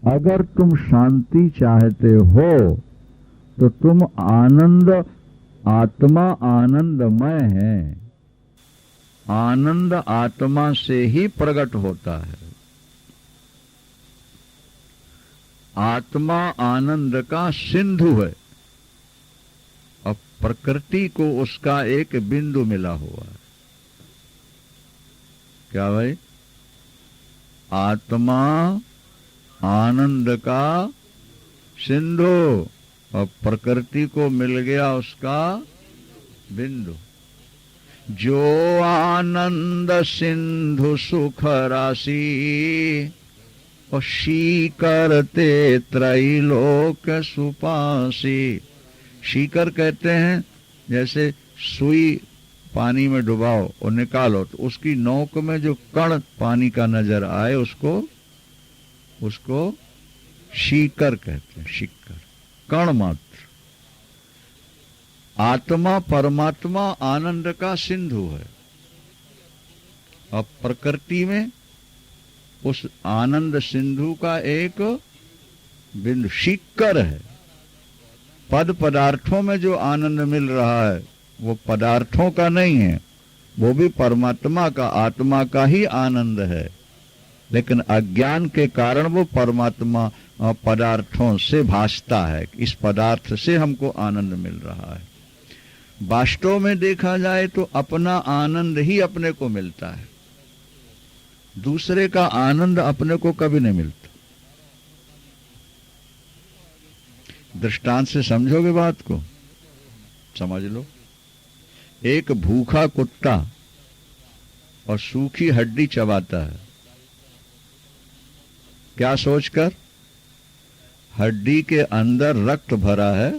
अगर तुम शांति चाहते हो तो तुम आनंद, आत्मा आनंदमय है। आनंद आत्मा से ही प्रकट होता है। आत्मा आनंद का सिंधु है और प्रकृति को उसका एक बिंदु मिला हुआ है। क्या भाई? आत्मा आनंद का सिंधु और प्रकृति को मिल गया उसका बिंदु। जो आनंद सिंधु सुख राशि और शीकर ते त्रैलोक सुपासी। शीकर कहते हैं जैसे सुई पानी में डुबाओ और निकालो तो उसकी नोक में जो कण पानी का नजर आए उसको शीकर कहते हैं। शीकर कण मात्र। आत्मा परमात्मा आनंद का सिंधु है और प्रकृति में उस आनंद सिंधु का एक बिंदु शीकर है। पद पदार्थों में जो आनंद मिल रहा है वो पदार्थों का नहीं है, वो भी परमात्मा का, आत्मा का ही आनंद है, लेकिन अज्ञान के कारण वो परमात्मा पदार्थों से भासता है। इस पदार्थ से हमको आनंद मिल रहा है। वास्तव में देखा जाए तो अपना आनंद ही अपने को मिलता है, दूसरे का आनंद अपने को कभी नहीं मिलता। दृष्टांत से समझोगे बात को? समझ लो। एक भूखा कुत्ता और सूखी हड्डी चबाता है, क्या सोचकर? हड्डी के अंदर रक्त भरा है,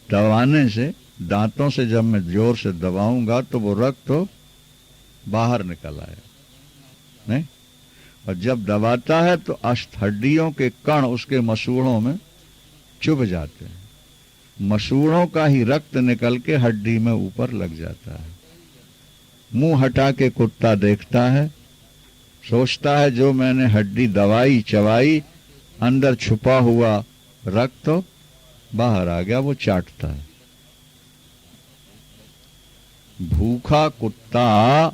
दबाने से, दांतों से जब मैं जोर से दबाऊंगा तो वो रक्त तो बाहर निकल आए, नहीं? और जब दबाता है तो हड्डियों के कण उसके मसूड़ों में चुभ जाते हैं। मसूड़ों का ही रक्त निकल के हड्डी में ऊपर लग जाता है। मुंह हटा के कुत्ता देखता है, सोचता है जो मैंने हड्डी दबाई चबाई, अंदर छुपा हुआ रक्त तो बाहर आ गया, वो चाटता है। भूखा कुत्ता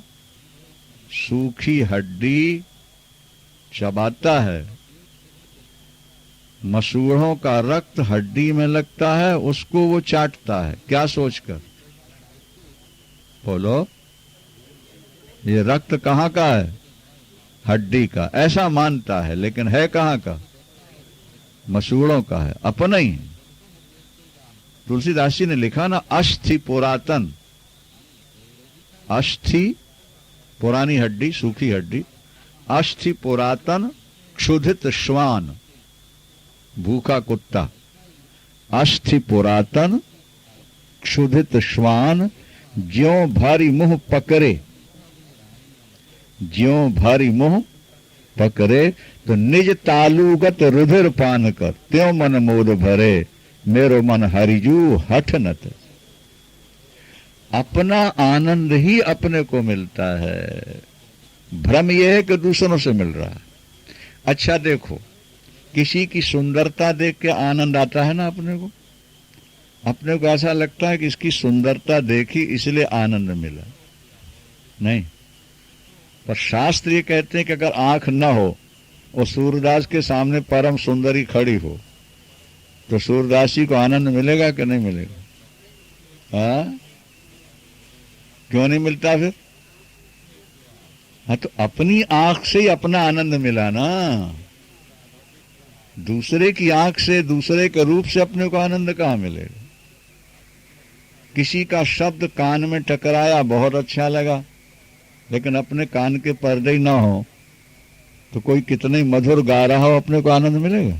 सूखी हड्डी चबाता है, मसूड़ों का रक्त हड्डी में लगता है, उसको वो चाटता है। क्या सोचकर? बोलो, ये रक्त कहाँ का है? हड्डी का, ऐसा मानता है, लेकिन है कहाँ का? मसूड़ों का है, अपना ही। तुलसीदास जी ने लिखा ना, अस्थि पुरातन। अस्थि पुरानी हड्डी, सूखी हड्डी। अस्थि पुरातन क्षुधित श्वान, भूखा कुत्ता। अस्थि पुरातन क्षुधित श्वान, ज्यों भारी मुंह पकड़े। ज्यों भारी मुंह पकड़े तो निज तालुगत रुधिर पान कर, त्यों मन मोद भरे, मेरो मन हरिजू हठ नत। अपना आनंद ही अपने को मिलता है, भ्रम यह है कि दूसरों से मिल रहा है। अच्छा देखो, किसी की सुंदरता देख के आनंद आता है ना अपने को। अपने को ऐसा लगता है कि इसकी सुंदरता देखी इसलिए आनंद मिला, नहीं। पर शास्त्र ये कहते हैं कि अगर आंख न हो और सूरदास के सामने परम सुंदरी खड़ी हो तो सूरदास जी को आनंद मिलेगा कि नहीं मिलेगा? हाँ, क्यों नहीं मिलता फिर? हाँ, तो अपनी आंख से ही अपना आनंद मिला ना। दूसरे की आंख से, दूसरे के रूप से अपने को आनंद कहां मिलेगा? किसी का शब्द कान में टकराया, बहुत अच्छा लगा, लेकिन अपने कान के पर्दे ही ना हो तो कोई कितने मधुर गा रहा हो, अपने को आनंद मिलेगा?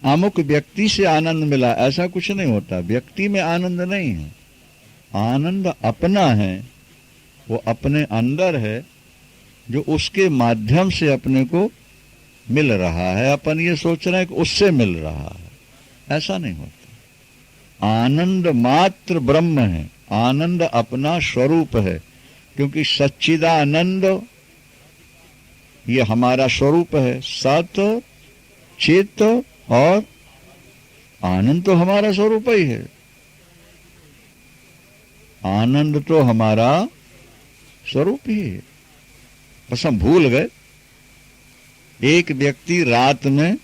अमुक व्यक्ति से आनंद मिला, ऐसा कुछ नहीं होता। व्यक्ति में आनंद नहीं है, आनंद अपना है, वो अपने अंदर है, जो उसके माध्यम से अपने को मिल रहा है। अपन ये सोच रहे हैं कि उससे मिल रहा है, ऐसा नहीं होता। आनंद मात्र ब्रह्म है, आनंद अपना स्वरूप है, क्योंकि सच्चिदानंद ये हमारा स्वरूप है। सत, चित और आनंद तो हमारा स्वरूप ही है। आनंद तो हमारा स्वरूप ही है, बस हम भूल गए। एक व्यक्ति रात में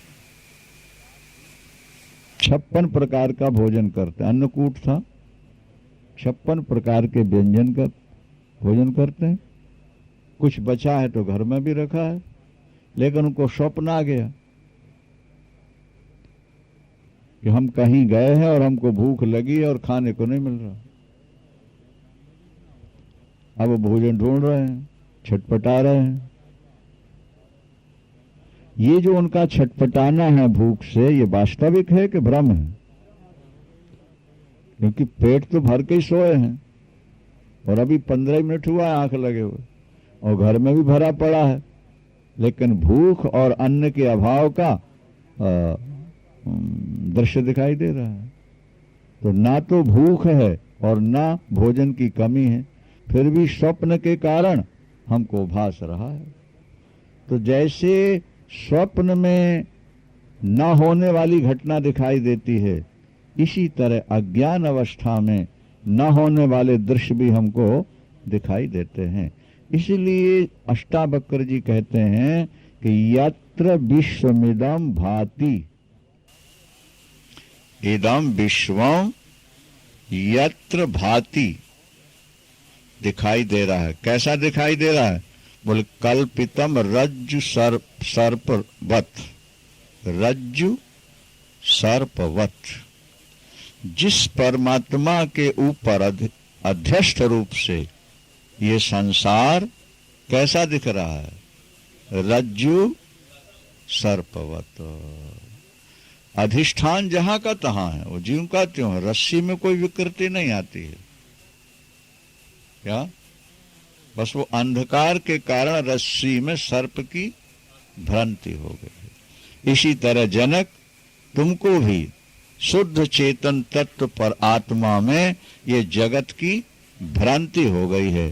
56 प्रकार का भोजन करते, अन्नकूट था, 56 प्रकार के व्यंजन का भोजन करते हैं। कुछ बचा है तो घर में भी रखा है, लेकिन उनको स्वप्न आ गया कि हम कहीं गए हैं और हमको भूख लगी है और खाने को नहीं मिल रहा। अब वो भोजन ढूंढ रहे हैं, छटपटा रहे हैं। ये जो उनका छटपटाना है भूख से, ये वास्तविक है कि भ्रम है? क्योंकि पेट तो भर के ही सोए हैं और अभी 15 मिनट हुआ है आंख लगे हुए, और घर में भी भरा पड़ा है, लेकिन भूख और अन्न के अभाव का दृश्य दिखाई दे रहा है। तो ना तो भूख है और ना भोजन की कमी है, फिर भी स्वप्न के कारण हमको भास रहा है। तो जैसे स्वप्न में न होने वाली घटना दिखाई देती है, इसी तरह अज्ञान अवस्था में न होने वाले दृश्य भी हमको दिखाई देते हैं। इसलिए अष्टावक्र जी कहते हैं कि यत्र विश्वमिदं भाति, इदं विश्वम यत्र भाति, दिखाई दे रहा है। कैसा दिखाई दे रहा है? बोले कल्पितम रज्जु सर्पवत, रज्जु सर्पवत। जिस परमात्मा के ऊपर अध्यस्त रूप से ये संसार कैसा दिख रहा है? रज्जु सर्पवत। अधिष्ठान जहां का तहां है, वो ज्यों का त्यों है, रस्सी में कोई विकृति नहीं आती है। क्या? बस वो अंधकार के कारण रस्सी में सर्प की भ्रांति हो गई। इसी तरह जनक, तुमको भी शुद्ध चेतन तत्व पर आत्मा में ये जगत की भ्रांति हो गई है।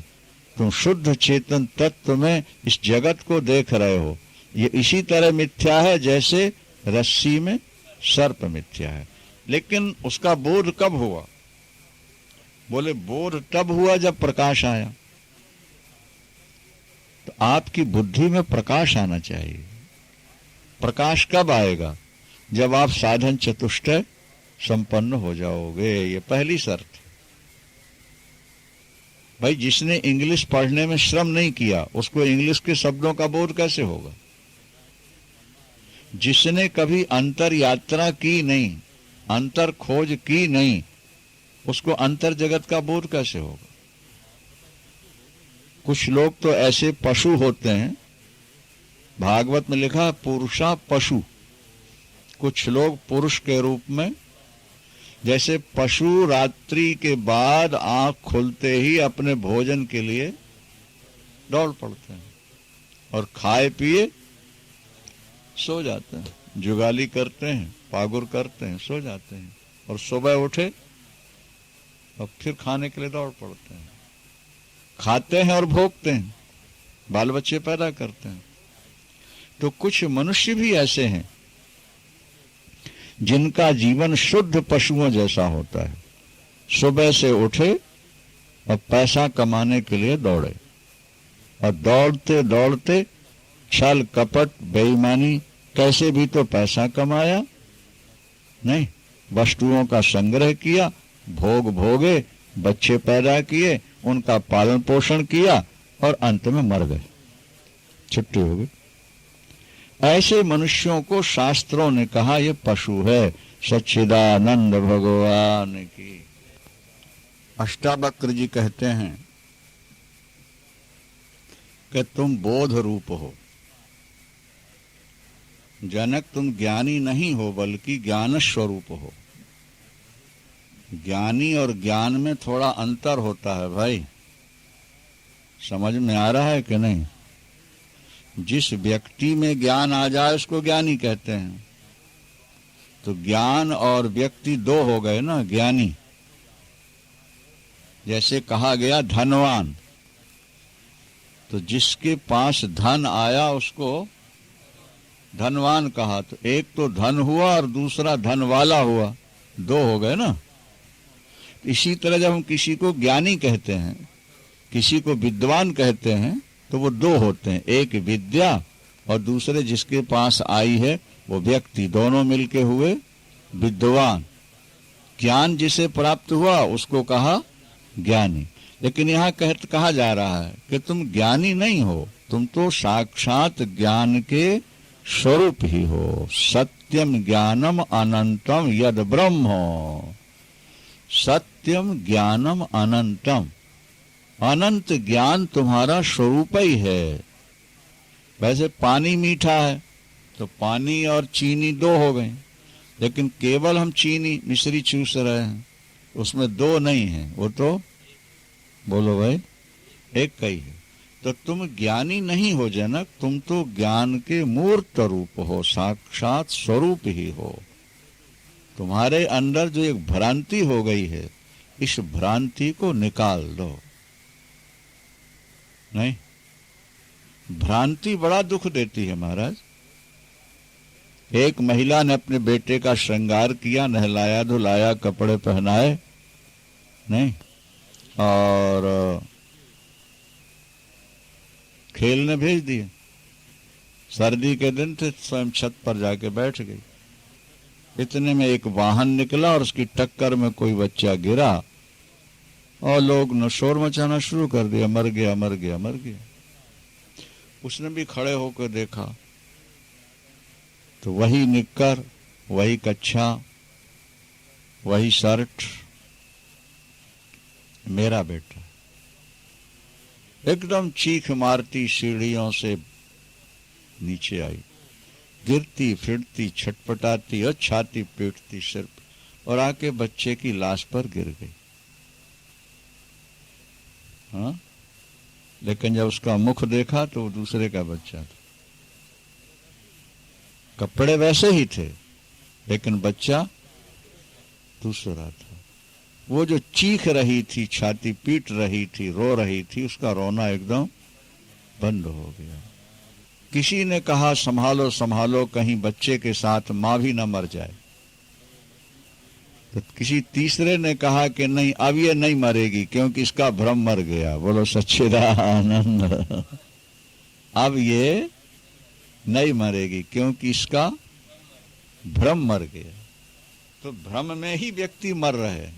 तुम शुद्ध चेतन तत्व में इस जगत को देख रहे हो। ये इसी तरह मिथ्या है जैसे रस्सी में सर्प मिथ्या है। लेकिन उसका बोध कब हुआ? बोले बोध तब हुआ जब प्रकाश आया। तो आपकी बुद्धि में प्रकाश आना चाहिए। प्रकाश कब आएगा? जब आप साधन चतुष्टय संपन्न हो जाओगे। ये पहली शर्त। भाई जिसने इंग्लिश पढ़ने में श्रम नहीं किया, उसको इंग्लिश के शब्दों का बोध कैसे होगा? जिसने कभी अंतर यात्रा की नहीं, अंतर खोज की नहीं, उसको अंतर जगत का बोध कैसे होगा? कुछ लोग तो ऐसे पशु होते हैं, भागवत में लिखा है पुरुषा पशु। कुछ लोग पुरुष के रूप में, जैसे पशु रात्रि के बाद आंख खुलते ही अपने भोजन के लिए दौड़ पड़ते हैं और खाए पिए सो जाते हैं, जुगाली करते हैं, पागुर करते हैं, सो जाते हैं, और सुबह उठे और फिर खाने के लिए दौड़ पड़ते हैं। खाते हैं और भोगते हैं, बाल बच्चे पैदा करते हैं। तो कुछ मनुष्य भी ऐसे हैं जिनका जीवन शुद्ध पशुओं जैसा होता है। सुबह से उठे और पैसा कमाने के लिए दौड़े, और दौड़ते दौड़ते छल कपट बेईमानी कैसे भी तो पैसा कमाया नहीं, वस्तुओं का संग्रह किया, भोग भोगे, बच्चे पैदा किए, उनका पालन पोषण किया और अंत में मर गए, छुट्टी हो गई। ऐसे मनुष्यों को शास्त्रों ने कहा ये पशु है। सच्चिदानंद भगवान की। अष्टावक्र जी कहते हैं कि तुम बोध रूप हो। जनक, तुम ज्ञानी नहीं हो बल्कि ज्ञान स्वरूप हो। ज्ञानी और ज्ञान में थोड़ा अंतर होता है भाई, समझ में आ रहा है कि नहीं? जिस व्यक्ति में ज्ञान आ जाए उसको ज्ञानी कहते हैं। तो ज्ञान और व्यक्ति दो हो गए ना, ज्ञानी। जैसे कहा गया धनवान, तो जिसके पास धन आया उसको धनवान कहा। तो एक तो धन हुआ और दूसरा धन वाला हुआ, दो हो गए ना। इसी तरह जब हम किसी को ज्ञानी कहते हैं, किसी को विद्वान कहते हैं, तो वो दो होते हैं, एक विद्या और दूसरे जिसके पास आई है वो व्यक्ति, दोनों मिलके हुए विद्वान। ज्ञान जिसे प्राप्त हुआ उसको कहा ज्ञानी। लेकिन यहाँ कहा जा रहा है कि तुम ज्ञानी नहीं हो, तुम तो साक्षात ज्ञान के स्वरूप ही हो। सत्यम ज्ञानम अनंतम यद ब्रह्म। सत्यम ज्ञानम अनंतम, अनंत ज्ञान तुम्हारा स्वरूप ही है। वैसे पानी मीठा है तो पानी और चीनी दो हो गए, लेकिन केवल हम चीनी मिश्री चूस रहे हैं, उसमें दो नहीं है, वो तो बोलो भाई एक का ही है। तो तुम ज्ञानी नहीं हो जनक, तुम तो ज्ञान के मूर्त रूप हो, साक्षात स्वरूप ही हो। तुम्हारे अंदर जो एक भ्रांति हो गई है, इस भ्रांति को निकाल दो। नहीं, भ्रांति बड़ा दुख देती है महाराज। एक महिला ने अपने बेटे का श्रृंगार किया, नहलाया धुलाया, कपड़े पहनाए, नहीं, और खेलने भेज दिए। सर्दी के दिन थे, स्वयं छत पर जाके बैठ गई। इतने में एक वाहन निकला और उसकी टक्कर में कोई बच्चा गिरा और लोग ने शोर मचाना शुरू कर दिया, मर गया मर गया मर गया। उसने भी खड़े होकर देखा तो वही निक्कर, वही कच्छा, वही शर्ट, मेरा बेटा। एकदम चीख मारती सीढ़ियों से नीचे आई, गिरती फिरती छटपटाती और छाती पीटती सिर पर, और आके बच्चे की लाश पर गिर गई। हाँ, लेकिन जब उसका मुख देखा तो वो दूसरे का बच्चा था। कपड़े वैसे ही थे लेकिन बच्चा दूसरा था। वो जो चीख रही थी, छाती पीट रही थी, रो रही थी, उसका रोना एकदम बंद हो गया। किसी ने कहा संभालो संभालो, कहीं बच्चे के साथ मां भी न मर जाए। तो किसी तीसरे ने कहा कि नहीं, अब ये नहीं मरेगी क्योंकि इसका भ्रम मर गया। बोलो सच्चिदानंद। अब ये नहीं मरेगी क्योंकि इसका भ्रम मर गया। तो भ्रम में ही व्यक्ति मर रहे हैं।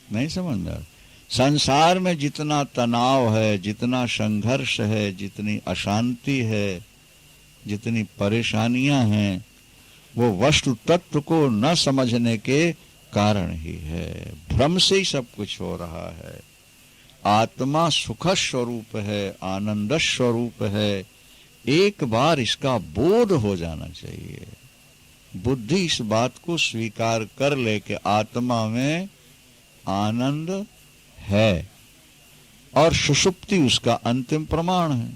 नहीं समझ में? संसार में जितना तनाव है, जितना संघर्ष है, जितनी अशांति है, जितनी परेशानियां हैं, वो वस्तु तत्व को न समझने के कारण ही है। भ्रम से ही सब कुछ हो रहा है। आत्मा सुख स्वरूप है, आनंद स्वरूप है। एक बार इसका बोध हो जाना चाहिए। बुद्धि इस बात को स्वीकार कर ले कि आत्मा में आनंद है और सुषुप्ति उसका अंतिम प्रमाण है।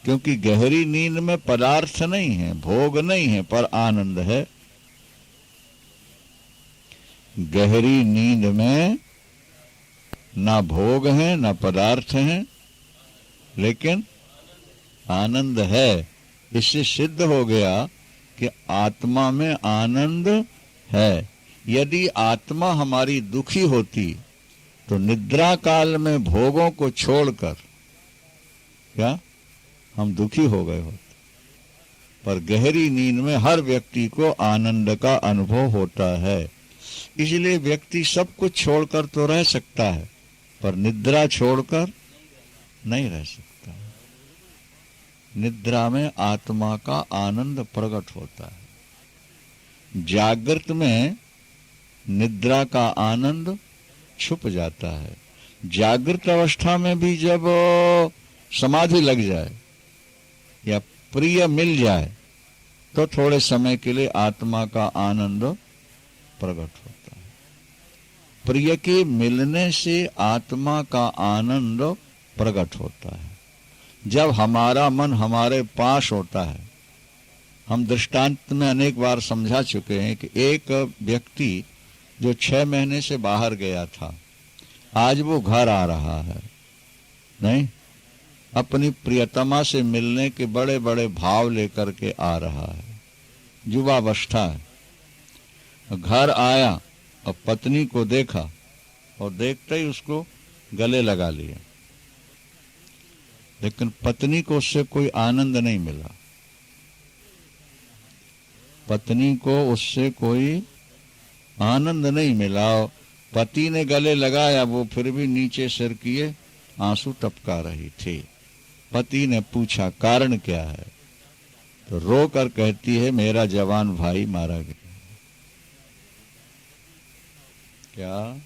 क्योंकि गहरी नींद में पदार्थ नहीं है, भोग नहीं है, पर आनंद है। गहरी नींद में ना भोग है ना पदार्थ है, लेकिन आनंद है। इससे सिद्ध हो गया कि आत्मा में आनंद है। यदि आत्मा हमारी दुखी होती तो निद्रा काल में भोगों को छोड़कर क्या हम दुखी हो गए होते। पर गहरी नींद में हर व्यक्ति को आनंद का अनुभव होता है। इसलिए व्यक्ति सब कुछ छोड़कर तो रह सकता है, पर निद्रा छोड़कर नहीं रह सकता। निद्रा में आत्मा का आनंद प्रकट होता है। जागृत में निद्रा का आनंद छुप जाता है। जागृत अवस्था में भी जब समाधि लग जाए या प्रिय मिल जाए तो थोड़े समय के लिए आत्मा का आनंद प्रकट होता है। प्रिय के मिलने से आत्मा का आनंद प्रकट होता है। जब हमारा मन हमारे पास होता है, हम दृष्टांत में अनेक बार समझा चुके हैं कि एक व्यक्ति जो 6 महीने से बाहर गया था, आज वो घर आ रहा है नहीं, अपनी प्रियतमा से मिलने के बड़े बड़े भाव लेकर के आ रहा है, युवावस्था है। घर आया और पत्नी को देखा और देखते ही उसको गले लगा लिया, लेकिन पत्नी को उससे कोई आनंद नहीं मिला। पत्नी को उससे कोई आनंद नहीं मिला। पति ने गले लगाया, वो फिर भी नीचे सिर किए आंसू टपका रही थी। पति ने पूछा कारण क्या है, तो रो कर कहती है मेरा जवान भाई मारा गया। क्या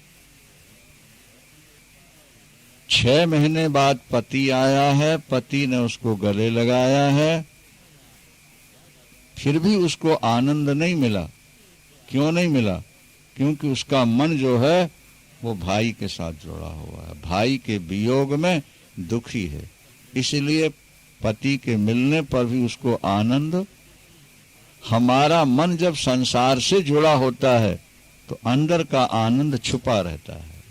6 महीने बाद पति आया है, पति ने उसको गले लगाया है, फिर भी उसको आनंद नहीं मिला। क्यों नहीं मिला? क्योंकि उसका मन जो है वो भाई के साथ जुड़ा हुआ है, भाई के वियोग में दुखी है। इसलिए पति के मिलने पर भी उसको आनंद। हमारा मन जब संसार से जुड़ा होता है तो अंदर का आनंद छुपा रहता है।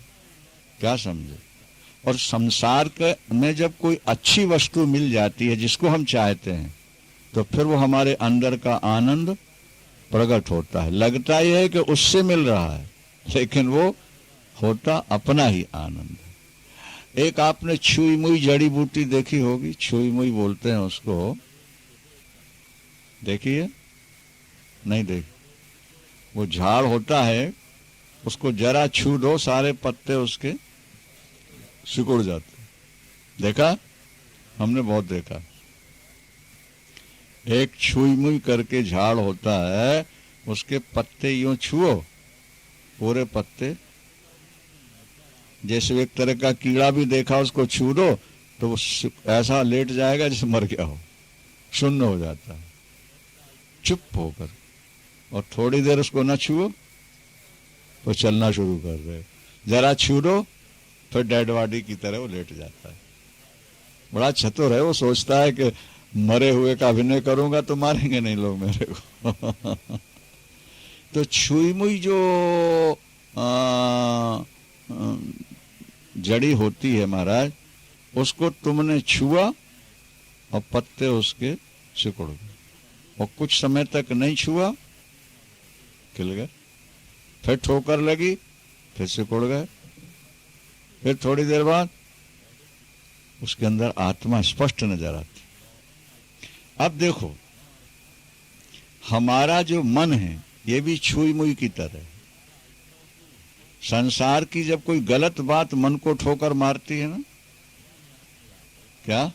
क्या समझे? और संसार के में जब कोई अच्छी वस्तु मिल जाती है जिसको हम चाहते हैं, तो फिर वो हमारे अंदर का आनंद प्रकट होता है। लगता यह है कि उससे मिल रहा है, लेकिन वो होता अपना ही आनंद है। एक आपने छुई मुई जड़ी बूटी देखी होगी, छुई मुई बोलते हैं उसको, देखिए? नहीं देखी? वो झाड़ होता है, उसको जरा छू दो सारे पत्ते उसके सिकुड़ जाते। देखा? हमने बहुत देखा। एक छुई मुई करके झाड़ होता है, उसके पत्ते यूं छुओ, पूरे पत्ते, जैसे एक तरह का कीड़ा भी देखा उसको छू दो तो वो ऐसा लेट जाएगा जैसे मर गया हो, शून्य हो जाता है चुप होकर। और थोड़ी देर उसको न छुओ तो चलना शुरू कर रहे, जरा छू दो फिर डेड बॉडी की तरह वो लेट जाता है। बड़ा चतुर है, वो सोचता है कि मरे हुए का अभिनय करूंगा तो मारेंगे नहीं लोग मेरे को। तो छुई मुई जो जड़ी होती है महाराज, उसको तुमने छुआ और पत्ते उसके सिकुड़ गए, और कुछ समय तक नहीं छुआ, खिल गए। फिर ठोकर लगी, फिर सिकुड़ गए। फिर थोड़ी देर बाद उसके अंदर आत्मा स्पष्ट नजर आती। अब देखो, हमारा जो मन है ये भी छुई मुई की तरह है। संसार की जब कोई गलत बात मन को ठोकर मारती है ना, क्या,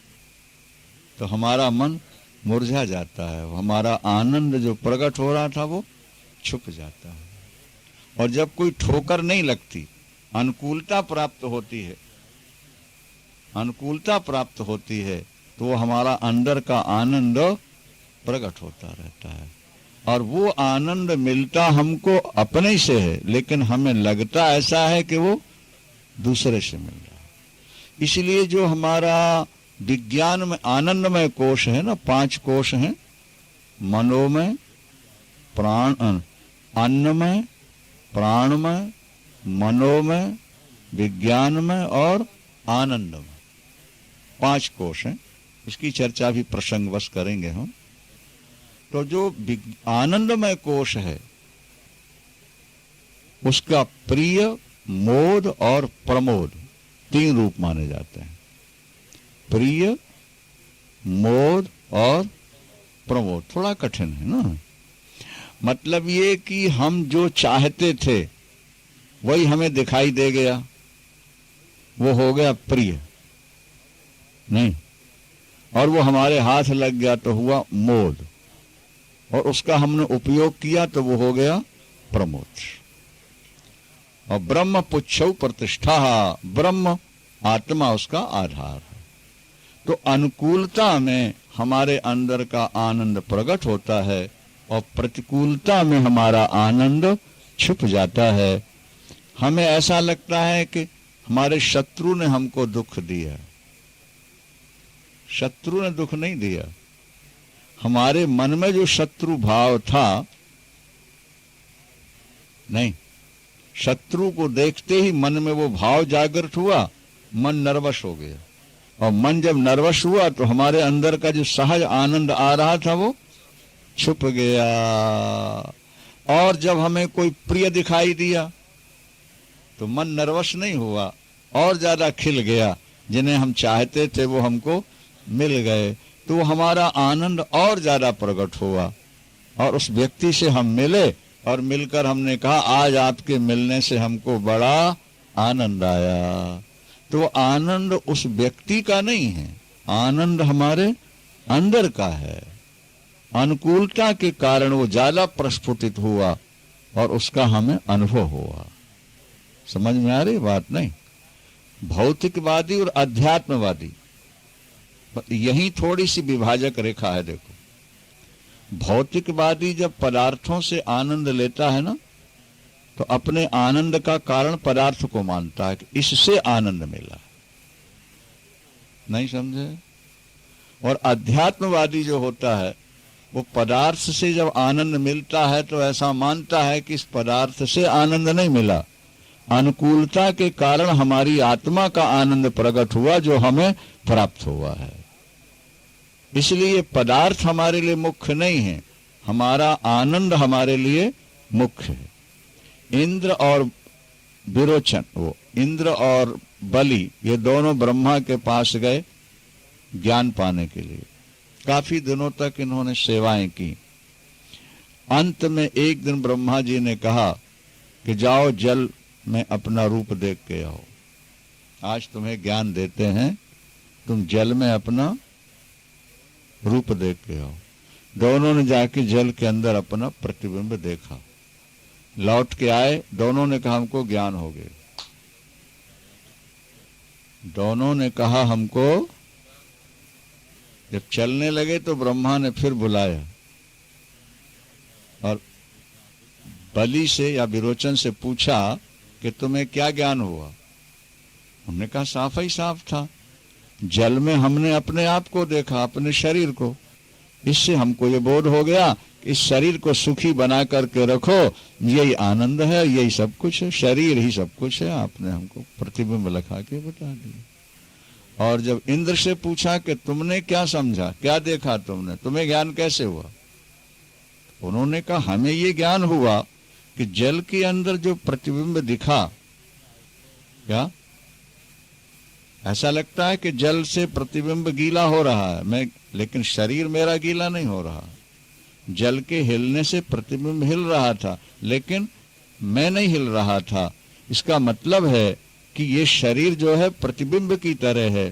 तो हमारा मन मुरझा जाता है, हमारा आनंद जो प्रकट हो रहा था वो छुप जाता है। और जब कोई ठोकर नहीं लगती, अनुकूलता प्राप्त होती है, अनुकूलता प्राप्त होती है, तो वो हमारा अंदर का आनंद प्रकट होता रहता है। और वो आनंद मिलता हमको अपने से है, लेकिन हमें लगता ऐसा है कि वो दूसरे से मिल रहा है। इसलिए जो हमारा विज्ञान में आनंदमय कोश है ना, 5 कोश हैं, मनोमय, प्राण, अन्नमय, प्राणमय, मनोमय, विज्ञानमय और आनंदमय, 5 कोश हैं। इसकी चर्चा भी प्रसंगवश करेंगे हम। तो जो आनंदमय कोश है उसका प्रिय, मोद और प्रमोद 3 रूप माने जाते हैं। प्रिय, मोद और प्रमोद थोड़ा कठिन है ना। मतलब ये कि हम जो चाहते थे वही हमें दिखाई दे गया, वो हो गया प्रिय, नहीं, और वो हमारे हाथ लग गया तो हुआ मोद, और उसका हमने उपयोग किया तो वो हो गया प्रमोद। और ब्रह्म पुच्छौ प्रतिष्ठा, ब्रह्म आत्मा उसका आधार है। तो अनुकूलता में हमारे अंदर का आनंद प्रकट होता है और प्रतिकूलता में हमारा आनंद छुप जाता है। हमें ऐसा लगता है कि हमारे शत्रु ने हमको दुख दिया। शत्रु ने दुख नहीं दिया, हमारे मन में जो शत्रु भाव था, नहीं, शत्रु को देखते ही मन में वो भाव जागृत हुआ, मन नर्वस हो गया, और मन जब नर्वस हुआ तो हमारे अंदर का जो सहज आनंद आ रहा था वो छुप गया। और जब हमें कोई प्रिय दिखाई दिया तो मन नर्वस नहीं हुआ, और ज्यादा खिल गया। जिन्हें हम चाहते थे वो हमको मिल गए तो हमारा आनंद और ज्यादा प्रकट हुआ। और उस व्यक्ति से हम मिले और मिलकर हमने कहा आज आपके मिलने से हमको बड़ा आनंद आया। तो आनंद उस व्यक्ति का नहीं है, आनंद हमारे अंदर का है। अनुकूलता के कारण वो ज्यादा प्रस्फुटित हुआ और उसका हमें अनुभव हुआ। समझ में आ रही बात? नहीं, भौतिकवादी और अध्यात्मवादी, यही थोड़ी सी विभाजक रेखा है। देखो, भौतिकवादी जब पदार्थों से आनंद लेता है ना, तो अपने आनंद का कारण पदार्थ को मानता है कि इससे आनंद मिला। नहीं समझे? और अध्यात्मवादी जो होता है वो पदार्थ से जब आनंद मिलता है तो ऐसा मानता है कि इस पदार्थ से आनंद नहीं मिला, अनुकूलता के कारण हमारी आत्मा का आनंद प्रकट हुआ जो हमें प्राप्त हुआ है। इसलिए पदार्थ हमारे लिए मुख्य नहीं है, हमारा आनंद हमारे लिए मुख्य है। इंद्र और विरोचन, वो इंद्र और बलि, ये दोनों ब्रह्मा के पास गए ज्ञान पाने के लिए। काफी दिनों तक इन्होंने सेवाएं की। अंत में एक दिन ब्रह्मा जी ने कहा कि जाओ जल में अपना रूप देख के आओ, आज तुम्हें ज्ञान देते हैं, तुम जल में अपना रूप देख के आओ। दोनों ने जाके जल के अंदर अपना प्रतिबिंब देखा, लौट के आए। दोनों ने कहा हमको ज्ञान हो गया। दोनों ने कहा हमको, जब चलने लगे तो ब्रह्मा ने फिर बुलाया और बलि से या विरोचन से पूछा कि तुम्हें क्या ज्ञान हुआ। हमने कहा साफ ही साफ था, जल में हमने अपने आप को देखा, अपने शरीर को। इससे हमको ये बोध हो गया कि इस शरीर को सुखी बना करके रखो, यही आनंद है, यही सब कुछ है, शरीर ही सब कुछ है। आपने हमको प्रतिबिंब लगा के बता दिया। और जब इंद्र से पूछा कि तुमने क्या समझा, क्या देखा तुमने, तुम्हें ज्ञान कैसे हुआ, उन्होंने कहा हमें ये ज्ञान हुआ कि जल के अंदर जो प्रतिबिंब दिखा, क्या ऐसा लगता है कि जल से प्रतिबिंब गीला हो रहा है, मैं, लेकिन शरीर मेरा गीला नहीं हो रहा। जल के हिलने से प्रतिबिंब हिल रहा था, लेकिन मैं नहीं हिल रहा था। इसका मतलब है कि ये शरीर जो है प्रतिबिंब की तरह है,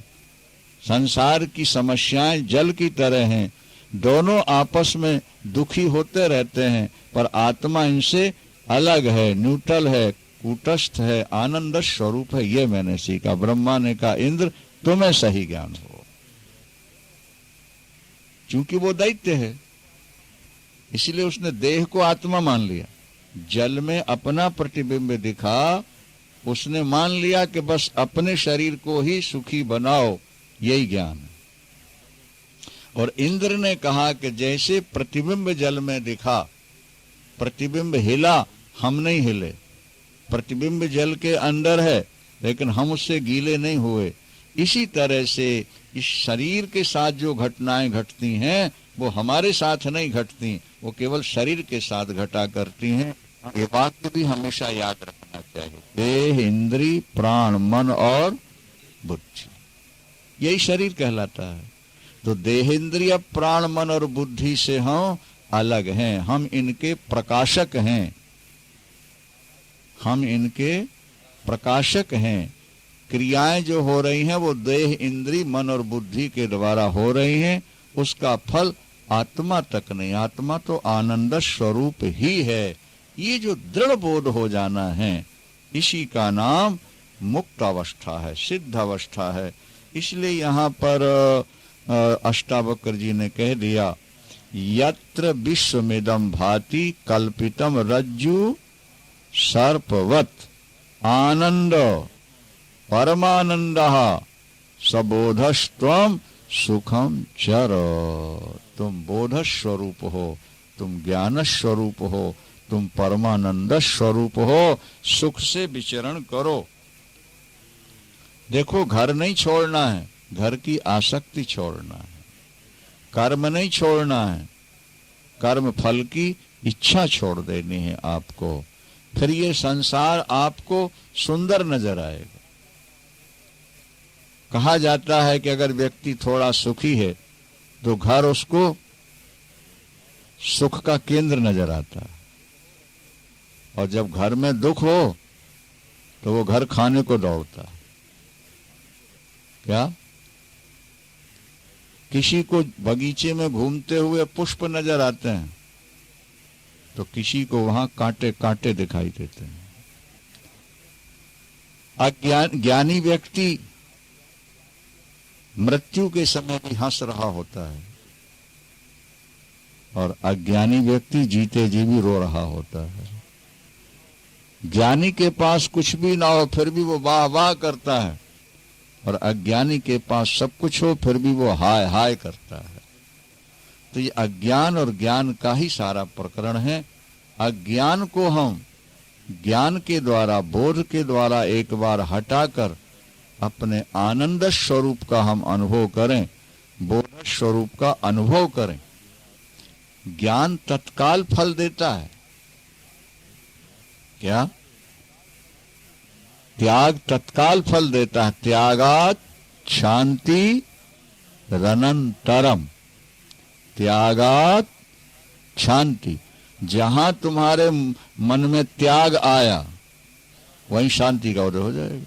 संसार की समस्याएं जल की तरह हैं, दोनों आपस में दुखी होते रहते हैं, पर आत्मा इनसे अलग है, न्यूट्रल है, कूटस्थ है, आनंद स्वरूप है। ये मैंने सीखा। ब्रह्मा ने कहा इंद्र तुम्हें सही ज्ञान हो, क्योंकि वो दैत्य है, इसलिए उसने देह को आत्मा मान लिया। जल में अपना प्रतिबिंब दिखा, उसने मान लिया कि बस अपने शरीर को ही सुखी बनाओ, यही ज्ञान है। और इंद्र ने कहा कि जैसे प्रतिबिंब जल में दिखा, प्रतिबिंब हिला, हम नहीं हिले, प्रतिबिंब जल के अंदर है लेकिन हम उससे गीले नहीं हुए। इसी तरह से इस शरीर के साथ जो घटनाएं घटती हैं वो हमारे साथ नहीं घटती, वो केवल शरीर के साथ घटा करती हैं। ये बात भी हमेशा याद रखना चाहिए। देह, इंद्री, प्राण, मन और बुद्धि, यही शरीर कहलाता है। तो देह, इंद्रिय, प्राण, मन और बुद्धि से हम अलग हैं, हम इनके प्रकाशक हैं, हम इनके प्रकाशक हैं। क्रियाएं जो हो रही हैं वो देह, इंद्री, मन और बुद्धि के द्वारा हो रही हैं, उसका फल आत्मा तक नहीं। आत्मा तो आनंद स्वरूप ही है। ये जो दृढ़ बोध हो जाना है, इसी का नाम मुक्त अवस्था है, सिद्ध अवस्था है। इसलिए यहाँ पर अष्टावक्र जी ने कह दिया, यत्र विश्वमिदं भाति कल्पितम रज्जु सर्पवत आनंद परमानंदः सबोधस्त्वं सुखम चर। तुम बोध स्वरूप हो, तुम ज्ञान स्वरूप हो, तुम परमानंद स्वरूप हो, सुख से विचरण करो। देखो घर नहीं छोड़ना है, घर की आसक्ति छोड़ना है, कर्म नहीं छोड़ना है, कर्म फल की इच्छा छोड़ देनी है आपको। फिर ये संसार आपको सुंदर नजर आएगा। कहा जाता है कि अगर व्यक्ति थोड़ा सुखी है तो घर उसको सुख का केंद्र नजर आता है, और जब घर में दुख हो तो वो घर खाने को दौड़ता है। क्या किसी को बगीचे में घूमते हुए पुष्प नजर आते हैं तो किसी को वहां कांटे कांटे दिखाई देते हैं। ज्ञानी व्यक्ति मृत्यु के समय भी हंस रहा होता है, और अज्ञानी व्यक्ति जीते जी भी रो रहा होता है। ज्ञानी के पास कुछ भी ना हो फिर भी वो वाह वाह करता है, और अज्ञानी के पास सब कुछ हो फिर भी वो हाय हाय करता है। तो ये अज्ञान और ज्ञान का ही सारा प्रकरण है। अज्ञान को हम ज्ञान के द्वारा, बोध के द्वारा एक बार हटाकर अपने आनंद स्वरूप का हम अनुभव करें, बोध स्वरूप का अनुभव करें। ज्ञान तत्काल फल देता है। क्या? त्याग तत्काल फल देता है। त्यागात शांति रनंतरम। त्यागात शांति। जहां तुम्हारे मन में त्याग आया वहीं शांति का उदय हो जाएगा।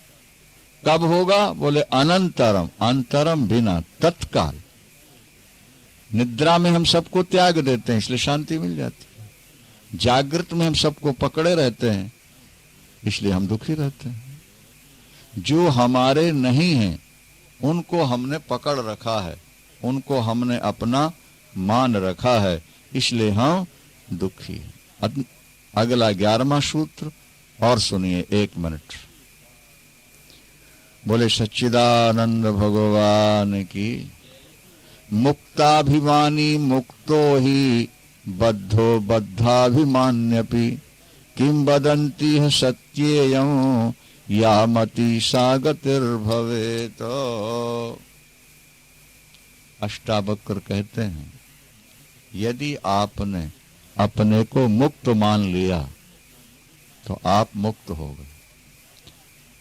कब होगा? बोले अनंतरम। अंतरम बिना, तत्काल। निद्रा में हम सबको त्याग देते हैं इसलिए शांति मिल जाती है। जागृत में हम सबको पकड़े रहते हैं इसलिए हम दुखी रहते हैं। जो हमारे नहीं हैं उनको हमने पकड़ रखा है, उनको हमने अपना मान रखा है, इसलिए हम दुखी हैं। अगला 11वां सूत्र और सुनिए, 1 मिनट। बोले सच्चिदानंद भगवान की। मुक्ताभिमानी मुक्तो ही बद्धो बद्धाभिमान्यपि किं वदन्ति है सत्येयं या मति सागतिर्भवेत। अष्टावक्र कहते हैं यदि आपने अपने को मुक्त मान लिया तो आप मुक्त हो गए।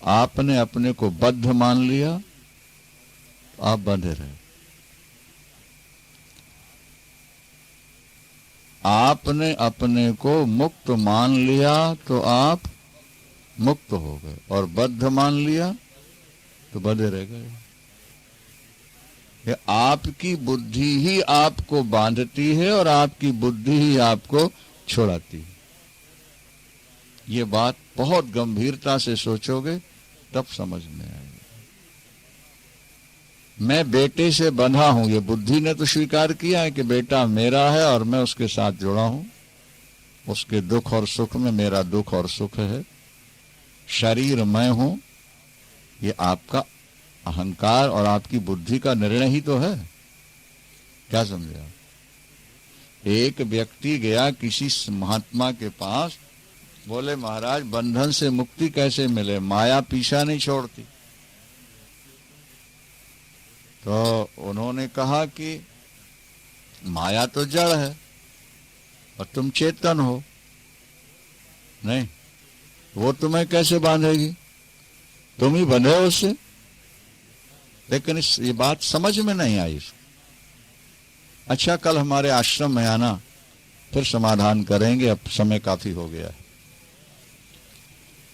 आपने अपने को बद्ध मान लिया तो आप बंधे रहे। आपने अपने को मुक्त मान लिया तो आप मुक्त हो गए, और बद्ध मान लिया तो बंधे रह गए। आपकी बुद्धि ही आपको बांधती है और आपकी बुद्धि ही आपको छुड़ाती है। ये बात बहुत गंभीरता से सोचोगे तब समझ में आएगी। मैं बेटे से बंधा हूं, ये बुद्धि ने तो स्वीकार किया है कि बेटा मेरा है और मैं उसके साथ जुड़ा हूं। उसके दुख और सुख में मेरा दुख और सुख है। शरीर मैं हूं, ये आपका अहंकार और आपकी बुद्धि का निर्णय ही तो है। क्या समझे आप? एक व्यक्ति गया किसी महात्मा के पास, बोले महाराज बंधन से मुक्ति कैसे मिले, माया पीछा नहीं छोड़ती। तो उन्होंने कहा कि माया तो जड़ है और तुम चेतन हो, नहीं वो तुम्हें कैसे बांधेगी, तुम ही बंधे हो उससे। लेकिन ये बात समझ में नहीं आई इसको। अच्छा कल हमारे आश्रम में आना, फिर समाधान करेंगे, अब समय काफी हो गया है।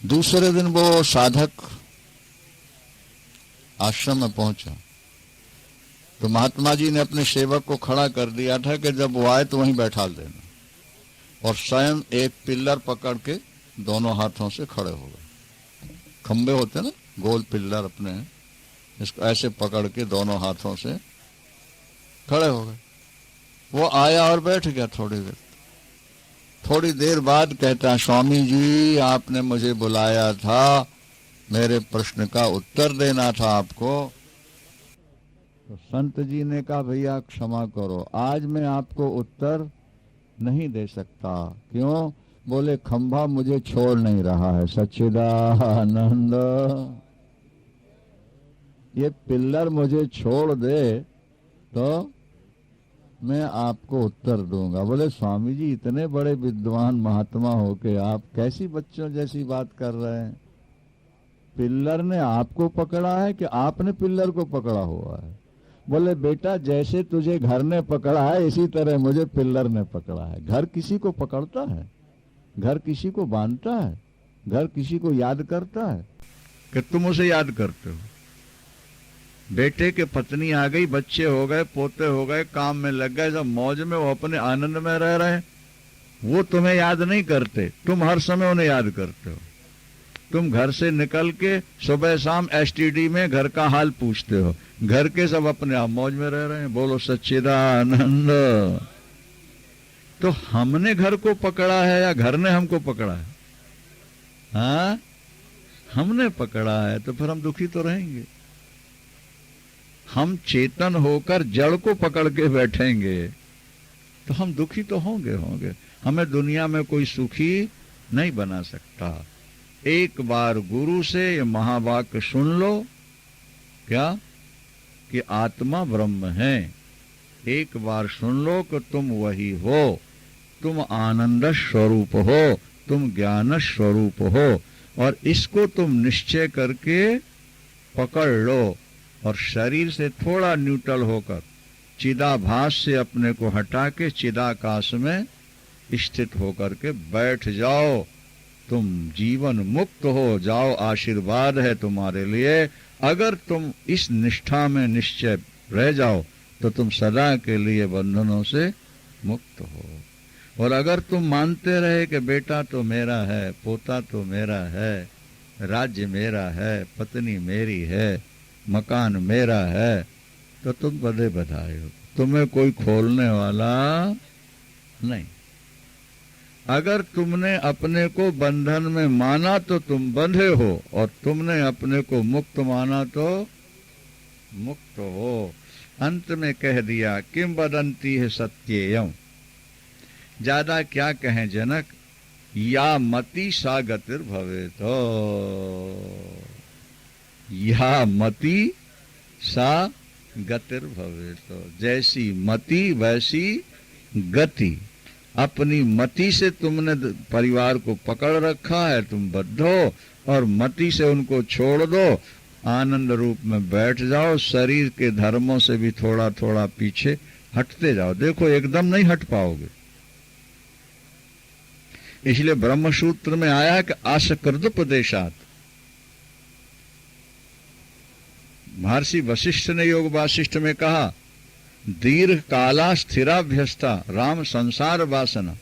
दूसरे दिन वो साधक आश्रम में पहुंचा तो महात्मा जी ने अपने सेवक को खड़ा कर दिया था कि जब वो आए तो वहीं बैठा देना, और स्वयं एक पिल्लर पकड़ के दोनों हाथों से खड़े हो गए। खंबे होते ना, गोल पिल्लर अपने, इसको ऐसे पकड़ के दोनों हाथों से खड़े हो गए। वो आया और बैठ गया थोड़ी देर। थोड़ी देर बाद कहता, स्वामी जी आपने मुझे बुलाया था, मेरे प्रश्न का उत्तर देना था आपको। तो संत जी ने कहा भैया क्षमा करो, आज मैं आपको उत्तर नहीं दे सकता। क्यों? बोले खंभा मुझे छोड़ नहीं रहा है। सच्चिदानंद ये पिल्लर मुझे छोड़ दे तो मैं आपको उत्तर दूंगा। बोले स्वामी जी इतने बड़े विद्वान महात्मा होके आप कैसी बच्चों जैसी बात कर रहे हैं? पिल्लर ने आपको पकड़ा है कि आपने पिल्लर को पकड़ा हुआ है? बोले बेटा जैसे तुझे घर ने पकड़ा है इसी तरह मुझे पिल्लर ने पकड़ा है। घर किसी को पकड़ता है? घर किसी को बांधता है? घर किसी को याद करता है कि तुम उसे याद करते हो? बेटे के पत्नी आ गई, बच्चे हो गए, पोते हो गए, काम में लग गए, सब मौज में, वो अपने आनंद में रह रहे हैं। वो तुम्हें याद नहीं करते, तुम हर समय उन्हें याद करते हो। तुम घर से निकल के सुबह शाम एसटीडी में घर का हाल पूछते हो। घर के सब अपने आप मौज में रह रहे हैं। बोलो सच्चिदानंद। तो हमने घर को पकड़ा है या घर ने हमको पकड़ा है? हाँ, हमने पकड़ा है, तो फिर हम दुखी तो रहेंगे। हम चेतन होकर जड़ को पकड़ के बैठेंगे तो हम दुखी तो होंगे। हमें दुनिया में कोई सुखी नहीं बना सकता। एक बार गुरु से ये महावाक्य सुन लो, क्या कि आत्मा ब्रह्म है। एक बार सुन लो कि तुम वही हो, तुम आनंद स्वरूप हो, तुम ज्ञान स्वरूप हो, और इसको तुम निश्चय करके पकड़ लो और शरीर से थोड़ा न्यूट्रल होकर चिदाभास से अपने को हटा के चिदाकाश में स्थित होकर के बैठ जाओ। तुम जीवन मुक्त हो जाओ, आशीर्वाद है तुम्हारे लिए। अगर तुम इस निष्ठा में निश्चय रह जाओ तो तुम सदा के लिए बंधनों से मुक्त हो। और अगर तुम मानते रहे कि बेटा तो मेरा है, पोता तो मेरा है, राज्य मेरा है, पत्नी मेरी है, मकान मेरा है, तो तुम बधे बधाए हो, तुम्हें कोई खोलने वाला नहीं। अगर तुमने अपने को बंधन में माना तो तुम बंधे हो, और तुमने अपने को मुक्त माना तो मुक्त हो। अंत में कह दिया किम वदंती है सत्येयम। ज्यादा क्या कहें जनक, या मति सा गतिर भवेत। या मति सा गतिर भवेत। जैसी मति वैसी गति। अपनी मति से तुमने परिवार को पकड़ रखा है, तुम बद्ध हो, और मति से उनको छोड़ दो, आनंद रूप में बैठ जाओ। शरीर के धर्मों से भी थोड़ा थोड़ा पीछे हटते जाओ। देखो एकदम नहीं हट पाओगे। इसलिए ब्रह्म सूत्र में आया कि आसकृदुपदेशात। महर्षि वशिष्ठ ने योग वासिष्ठ में कहा, दीर्घ काला स्थिराभ्यस्ता राम संसार वासना।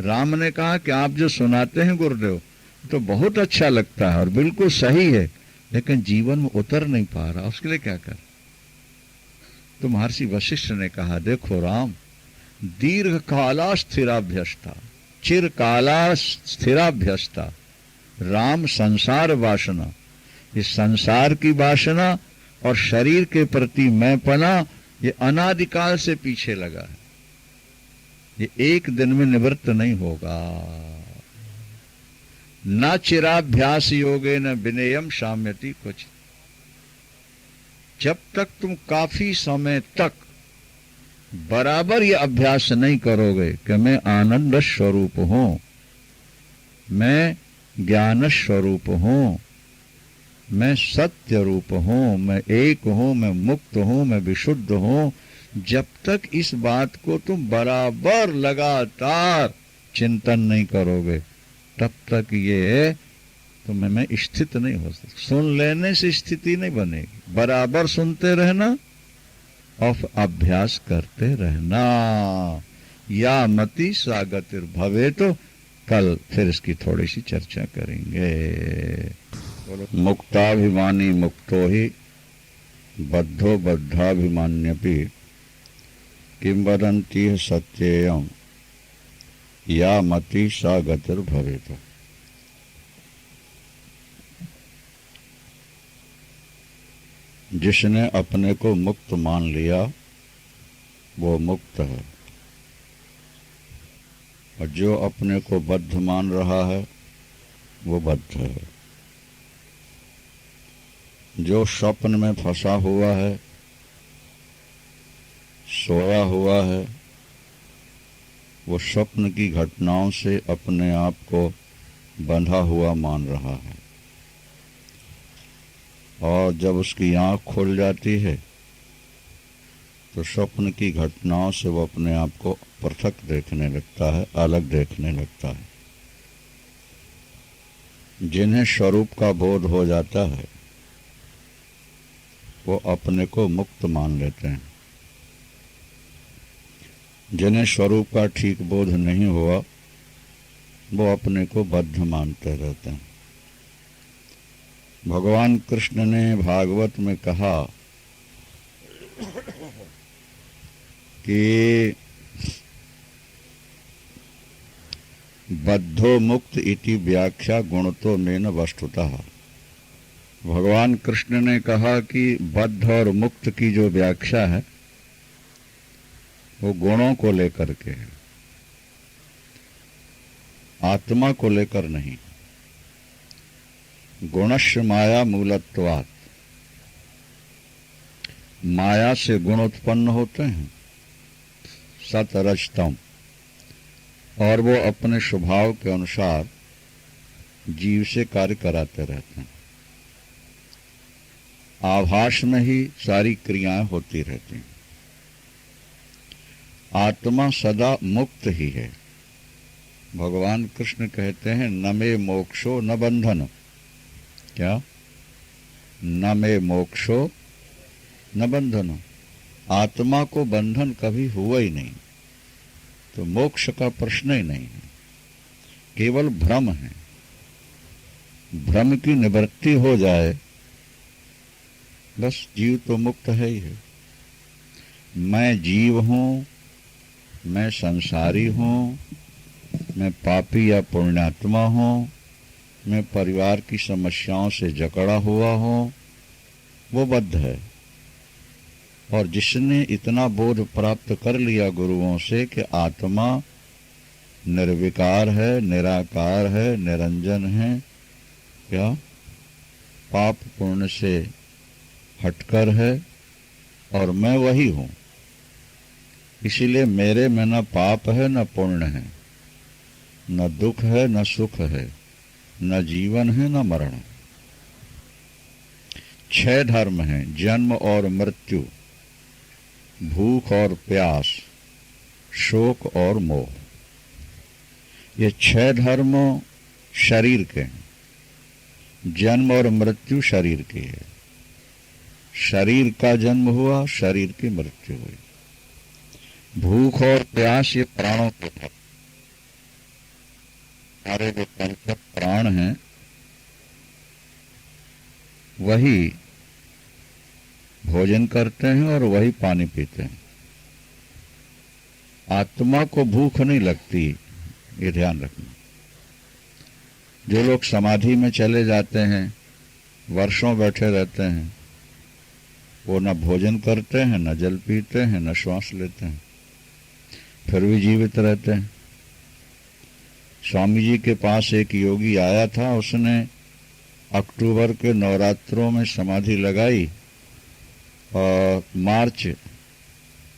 राम ने कहा कि आप जो सुनाते हैं गुरुदेव तो बहुत अच्छा लगता है और बिल्कुल सही है, लेकिन जीवन में उतर नहीं पा रहा, उसके लिए क्या कर? तो महर्षि वशिष्ठ ने कहा, देखो राम, दीर्घ काला स्थिराभ्यस्ता, चिर काला स्थिराभ्यस्ता राम संसार वासना। इस संसार की वासना और शरीर के प्रति मैंपना ये अनादिकाल से पीछे लगा है। ये एक दिन में निवृत्त नहीं होगा। न चिराभ्यास योगे न विनयम शाम्यति कुछ। जब तक तुम काफी समय तक बराबर ये अभ्यास नहीं करोगे कि मैं आनंद स्वरूप हूं, मैं ज्ञान स्वरूप हूं, मैं सत्य रूप हूं, मैं एक हूं, मैं मुक्त हूं, मैं विशुद्ध हूं, जब तक इस बात को तुम बराबर लगातार चिंतन नहीं करोगे तब तक ये तुम्हें में स्थित नहीं हो सकती। सुन लेने से स्थिति नहीं बनेगी, बराबर सुनते रहना और अभ्यास करते रहना। या मति सागतिर भवे। तो कल फिर इसकी थोड़ी सी चर्चा करेंगे। मुक्ताभिमानी मुक्तो ही बद्धो बद्धाभिमान्यपि किं वदन्ति सत्येयं या मति सा गतिर भवेत। जिसने अपने को मुक्त मान लिया वो मुक्त है, और जो अपने को बद्ध मान रहा है वो बद्ध है। जो स्वप्न में फंसा हुआ है, सोया हुआ है, वो स्वप्न की घटनाओं से अपने आप को बंधा हुआ मान रहा है। और जब उसकी आंख खुल जाती है तो स्वप्न की घटनाओं से वो अपने आप को पृथक देखने लगता है, अलग देखने लगता है। जिन्हें स्वरूप का बोध हो जाता है वो अपने को मुक्त मान लेते हैं। जिन्हें स्वरूप का ठीक बोध नहीं हुआ वो अपने को बद्ध मानते रहते हैं। भगवान कृष्ण ने भागवत में कहा कि बद्धो मुक्त इति व्याख्या गुणतो मेन वस्तुतः। भगवान कृष्ण ने कहा कि बद्ध और मुक्त की जो व्याख्या है वो गुणों को लेकर के है, आत्मा को लेकर नहीं। गुणस्य माया मूलत्वात्, माया से गुण उत्पन्न होते हैं, सत रजतम, और वो अपने स्वभाव के अनुसार जीव से कार्य कराते रहते हैं। आभास में ही सारी क्रियाएं होती रहती हैं। आत्मा सदा मुक्त ही है। भगवान कृष्ण कहते हैं न मे मोक्षो न बंधन। क्या? न मे मोक्षो न बंधन। आत्मा को बंधन कभी हुआ ही नहीं, तो मोक्ष का प्रश्न ही नहीं है। केवल भ्रम है। भ्रम की निवृत्ति हो जाए बस जीव तो मुक्त है ही है। मैं जीव हूं, मैं संसारी हूं, मैं पापी या पुण्यात्मा हूं, मैं परिवार की समस्याओं से जकड़ा हुआ हूं, वो बद्ध है। और जिसने इतना बोध प्राप्त कर लिया गुरुओं से कि आत्मा निर्विकार है, निराकार है, निरंजन है, क्या पाप पुण्य से हटकर है और मैं वही हूं, इसीलिए मेरे में न पाप है न पुण्य है, न दुख है न सुख है, न जीवन है न मरण है। 6 धर्म हैं, जन्म और मृत्यु, भूख और प्यास, शोक और मोह। ये 6 धर्म शरीर के हैं। जन्म और मृत्यु शरीर की है। शरीर का जन्म हुआ, शरीर की मृत्यु हुई। भूख और प्यास ये प्राणों के धर्म। हमारे जो पंच प्राण हैं वही भोजन करते हैं और वही पानी पीते हैं। आत्मा को भूख नहीं लगती, ये ध्यान रखना। जो लोग समाधि में चले जाते हैं, वर्षों बैठे रहते हैं, वो न भोजन करते हैं, न जल पीते हैं, न श्वास लेते हैं, फिर भी जीवित रहते हैं। स्वामी जी के पास एक योगी आया था, उसने अक्टूबर के नवरात्रों में समाधि लगाई और मार्च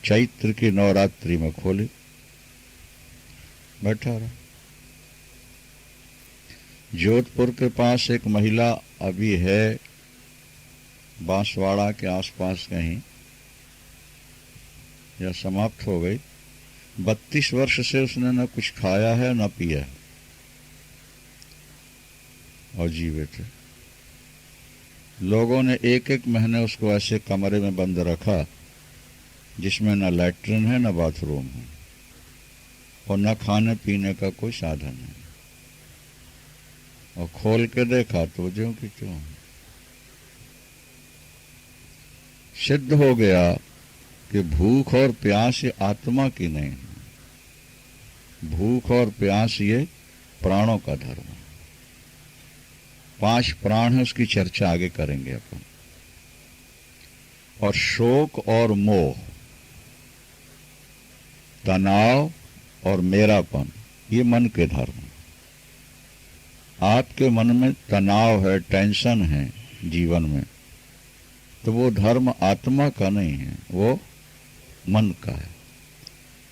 चैत्र की नवरात्रि में खोली, बैठा रहा। जोधपुर के पास एक महिला अभी है, बांसवाड़ा के आसपास कहीं, या समाप्त हो गई। 32 वर्ष से उसने न कुछ खाया है न पिया है और जीवित है। लोगों ने 1-1 महीने उसको ऐसे कमरे में बंद रखा जिसमें न लैट्रिन है न बाथरूम है और न खाने पीने का कोई साधन है। और खोल के देखा तो ज्यों की त्यों सिद्ध हो गया कि भूख और प्यास ये आत्मा की नहीं है। भूख और प्यास ये प्राणों का धर्म है। 5 प्राण है, उसकी चर्चा आगे करेंगे अपन। और शोक और मोह, तनाव और मेरापन, ये मन के धर्म है। आपके मन में तनाव है, टेंशन है जीवन में, तो वो धर्म आत्मा का नहीं है, वो मन का है।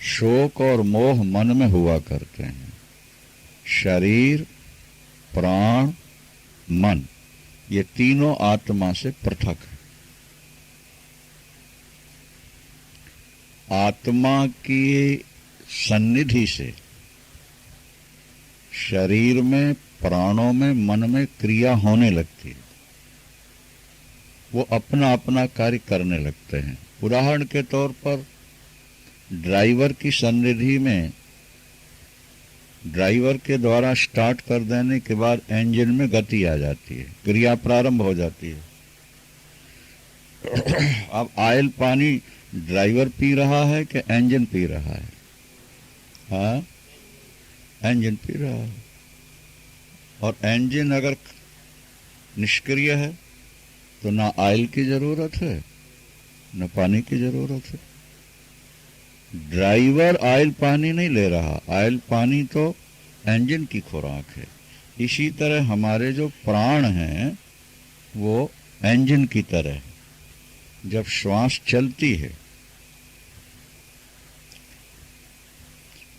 शोक और मोह मन में हुआ करते हैं। शरीर, प्राण, मन, ये तीनों आत्मा से पृथक है। आत्मा की सन्निधि से शरीर में, प्राणों में, मन में क्रिया होने लगती है। वो अपना अपना कार्य करने लगते हैं। उदाहरण के तौर पर ड्राइवर की सन्निधि में ड्राइवर के द्वारा स्टार्ट कर देने के बाद इंजन में गति आ जाती है, क्रिया प्रारंभ हो जाती है। अब ऑयल पानी ड्राइवर पी रहा है कि इंजन पी रहा है? हाँ, इंजन पी रहा है। और इंजन अगर निष्क्रिय है तो ना ऑयल की जरूरत है न पानी की जरूरत है। ड्राइवर ऑयल पानी नहीं ले रहा, ऑयल पानी तो इंजन की खुराक है। इसी तरह हमारे जो प्राण हैं वो इंजन की तरह है। जब श्वास चलती है,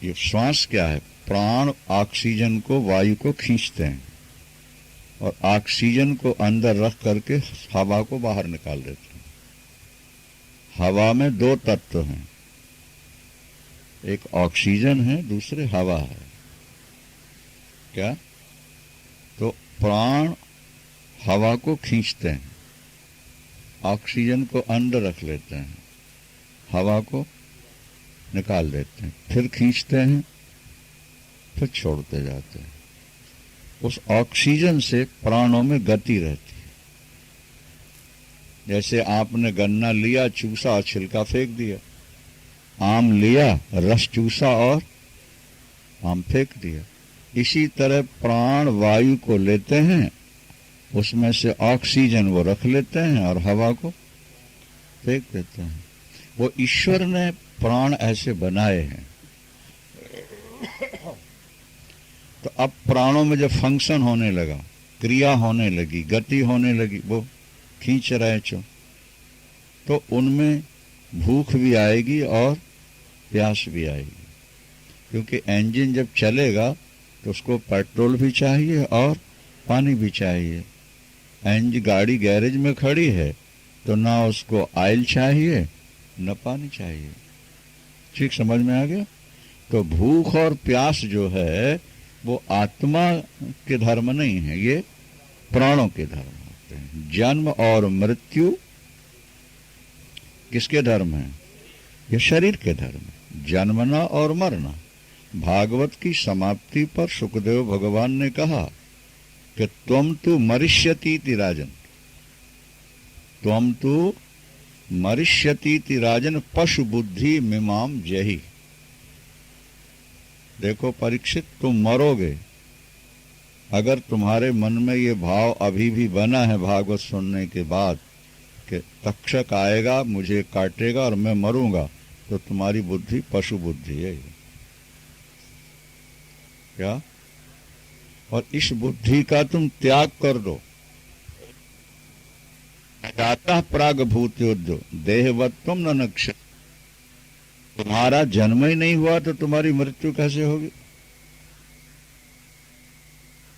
ये श्वास क्या है? प्राण ऑक्सीजन को, वायु को खींचते हैं और ऑक्सीजन को अंदर रख करके हवा को बाहर निकाल देते हैं। हवा में दो तत्व हैं, एक ऑक्सीजन है, दूसरे हवा है। क्या? तो प्राण हवा को खींचते हैं, ऑक्सीजन को अंदर रख लेते हैं, हवा को निकाल देते हैं, फिर खींचते हैं, फिर छोड़ते जाते हैं। उस ऑक्सीजन से प्राणों में गति रहती है। जैसे आपने गन्ना लिया, चूसा और छिलका फेंक दिया, आम लिया, रस चूसा और आम फेंक दिया। इसी तरह प्राण वायु को लेते हैं, उसमें से ऑक्सीजन वो रख लेते हैं और हवा को फेंक देते हैं। वो ईश्वर ने प्राण ऐसे बनाए हैं। तो अब प्राणों में जब फंक्शन होने लगा, क्रिया होने लगी, गति होने लगी, वो खींच रहे चो, तो उनमें भूख भी आएगी और प्यास भी आएगी। क्योंकि इंजन जब चलेगा तो उसको पेट्रोल भी चाहिए और पानी भी चाहिए। गाड़ी गैरेज में खड़ी है तो ना उसको ऑयल चाहिए न पानी चाहिए। ठीक समझ में आ गया? तो भूख और प्यास जो है वो आत्मा के धर्म नहीं है, ये प्राणों के धर्म होते हैं। जन्म और मृत्यु किसके धर्म है? ये शरीर के धर्म है। जन्मना और मरना। भागवत की समाप्ति पर सुखदेव भगवान ने कहा कि त्वम तु मरिष्यतीति राजन, त्वम तु मरिष्यतीति राजन पशु बुद्धि मिमाम जहि। देखो परीक्षित, तुम मरोगे। अगर तुम्हारे मन में ये भाव अभी भी बना है भागवत सुनने के बाद कि तक्षक आएगा, मुझे काटेगा और मैं मरूंगा, तो तुम्हारी बुद्धि पशु बुद्धि है। क्या? और इस बुद्धि का तुम त्याग कर दो। जाता प्राग भूत्योद्यो देहवत्वम न नक्ष। तुम्हारा जन्म ही नहीं हुआ तो तुम्हारी मृत्यु कैसे होगी?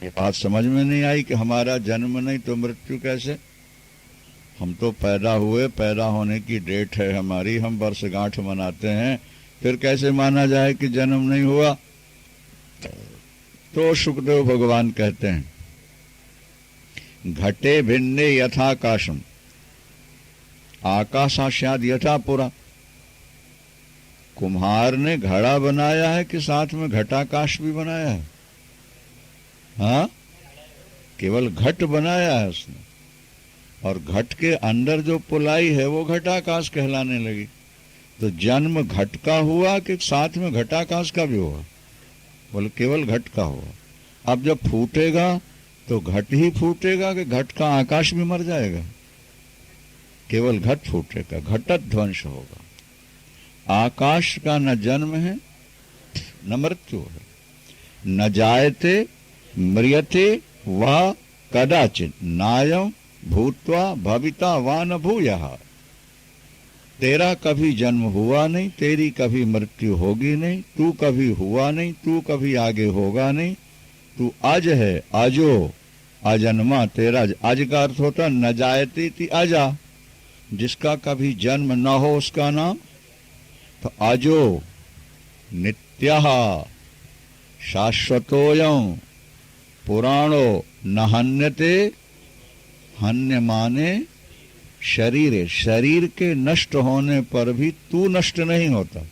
ये बात समझ में नहीं आई कि हमारा जन्म नहीं तो मृत्यु कैसे? हम तो पैदा हुए, पैदा होने की डेट है हमारी, हम वर्षगांठ मनाते हैं, फिर कैसे माना जाए कि जन्म नहीं हुआ? तो सुखदेव भगवान कहते हैं, घटे भिन्ने यथाकाशम आकाशास्याद यथा पुरा। कुम्हार ने घड़ा बनाया है कि साथ में घटाकाश भी बनाया है? हाँ, केवल घट बनाया है उसने, और घट के अंदर जो पुलाई है वो घटाकाश कहलाने लगी। तो जन्म घट का हुआ कि साथ में घटाकाश का भी हुआ? बोले केवल घट का हुआ। अब जब फूटेगा तो घट ही फूटेगा कि घट का आकाश भी मर जाएगा? केवल घट फूटेगा, घटत ध्वंस होगा। आकाश का न जन्म है न मृत्यु है। न जायते म्रियते व कदाचित नायम भूत्वा भविता वा न भूयः। तेरा कभी जन्म हुआ नहीं, तेरी कभी मृत्यु होगी नहीं, तू कभी हुआ नहीं, तू कभी आगे होगा नहीं, तू आज है, आजो अजन्मा। तेरा आज का अर्थ होता न जायती थी अजा, जिसका कभी जन्म न हो उसका नाम तो आजो नित्यः शाश्वतोऽयं पुराणो न हन्यते। हन्य माने शरीर, शरीर के नष्ट होने पर भी तू नष्ट नहीं होता।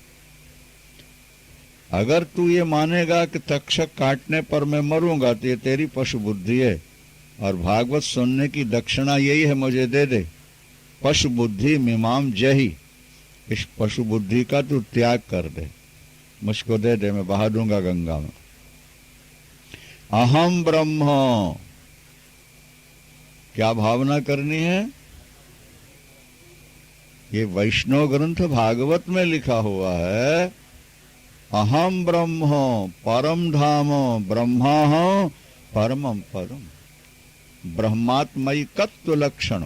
अगर तू ये मानेगा कि तक्षक काटने पर मैं मरूंगा तो ये तेरी पशु बुद्धि है, और भागवत सुनने की दक्षिणा यही है, मुझे दे दे। पशु बुद्धि मिमाम जही, इस पशु बुद्धि का तू त्याग कर दे, मुझको दे दे, मैं बहा दूंगा गंगा में। अहम ब्रह्म, क्या भावना करनी है? ये वैष्णव ग्रंथ भागवत में लिखा हुआ है, अहम ब्रह्म परम धाम ब्रह्मा परमम परम। ब्रह्मात्मैकत्व लक्षण।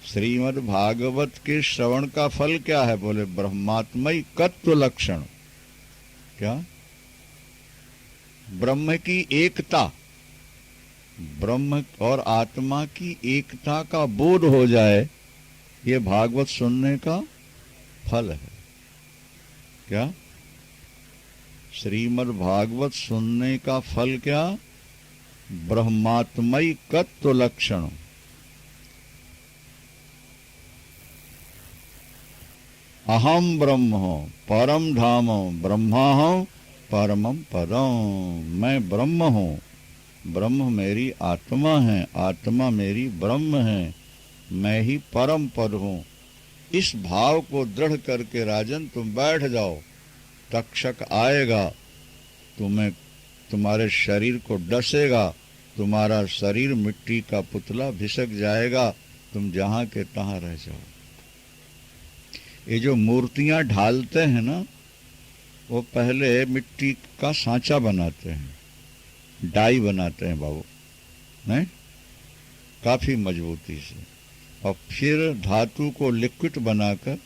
श्रीमद् भागवत के श्रवण का फल क्या है? बोले ब्रह्मात्मैकत्व लक्षण। क्या? ब्रह्म की एकता, ब्रह्म और आत्मा की एकता का बोध हो जाए, ये भागवत सुनने का फल है। क्या? श्रीमद् भागवत सुनने का फल क्या? ब्रह्मात्मैकत्व लक्षण। अहम ब्रह्म परम धाम ब्रह्मा हूं परमम पदम। मैं ब्रह्म हूं, ब्रह्म मेरी आत्मा है, आत्मा मेरी ब्रह्म है, मैं ही परम पद हूं। इस भाव को दृढ़ करके राजन तुम बैठ जाओ, तक्षक आएगा, तुम्हें तुम्हारे शरीर को डसेगा, तुम्हारा शरीर मिट्टी का पुतला भिसक जाएगा, तुम जहां के तहां रह जाओ। ये जो मूर्तियां ढालते हैं ना, वो पहले मिट्टी का सांचा बनाते हैं, डाई बनाते हैं बाबू, नहीं? काफी मजबूती से, और फिर धातु को लिक्विड बनाकर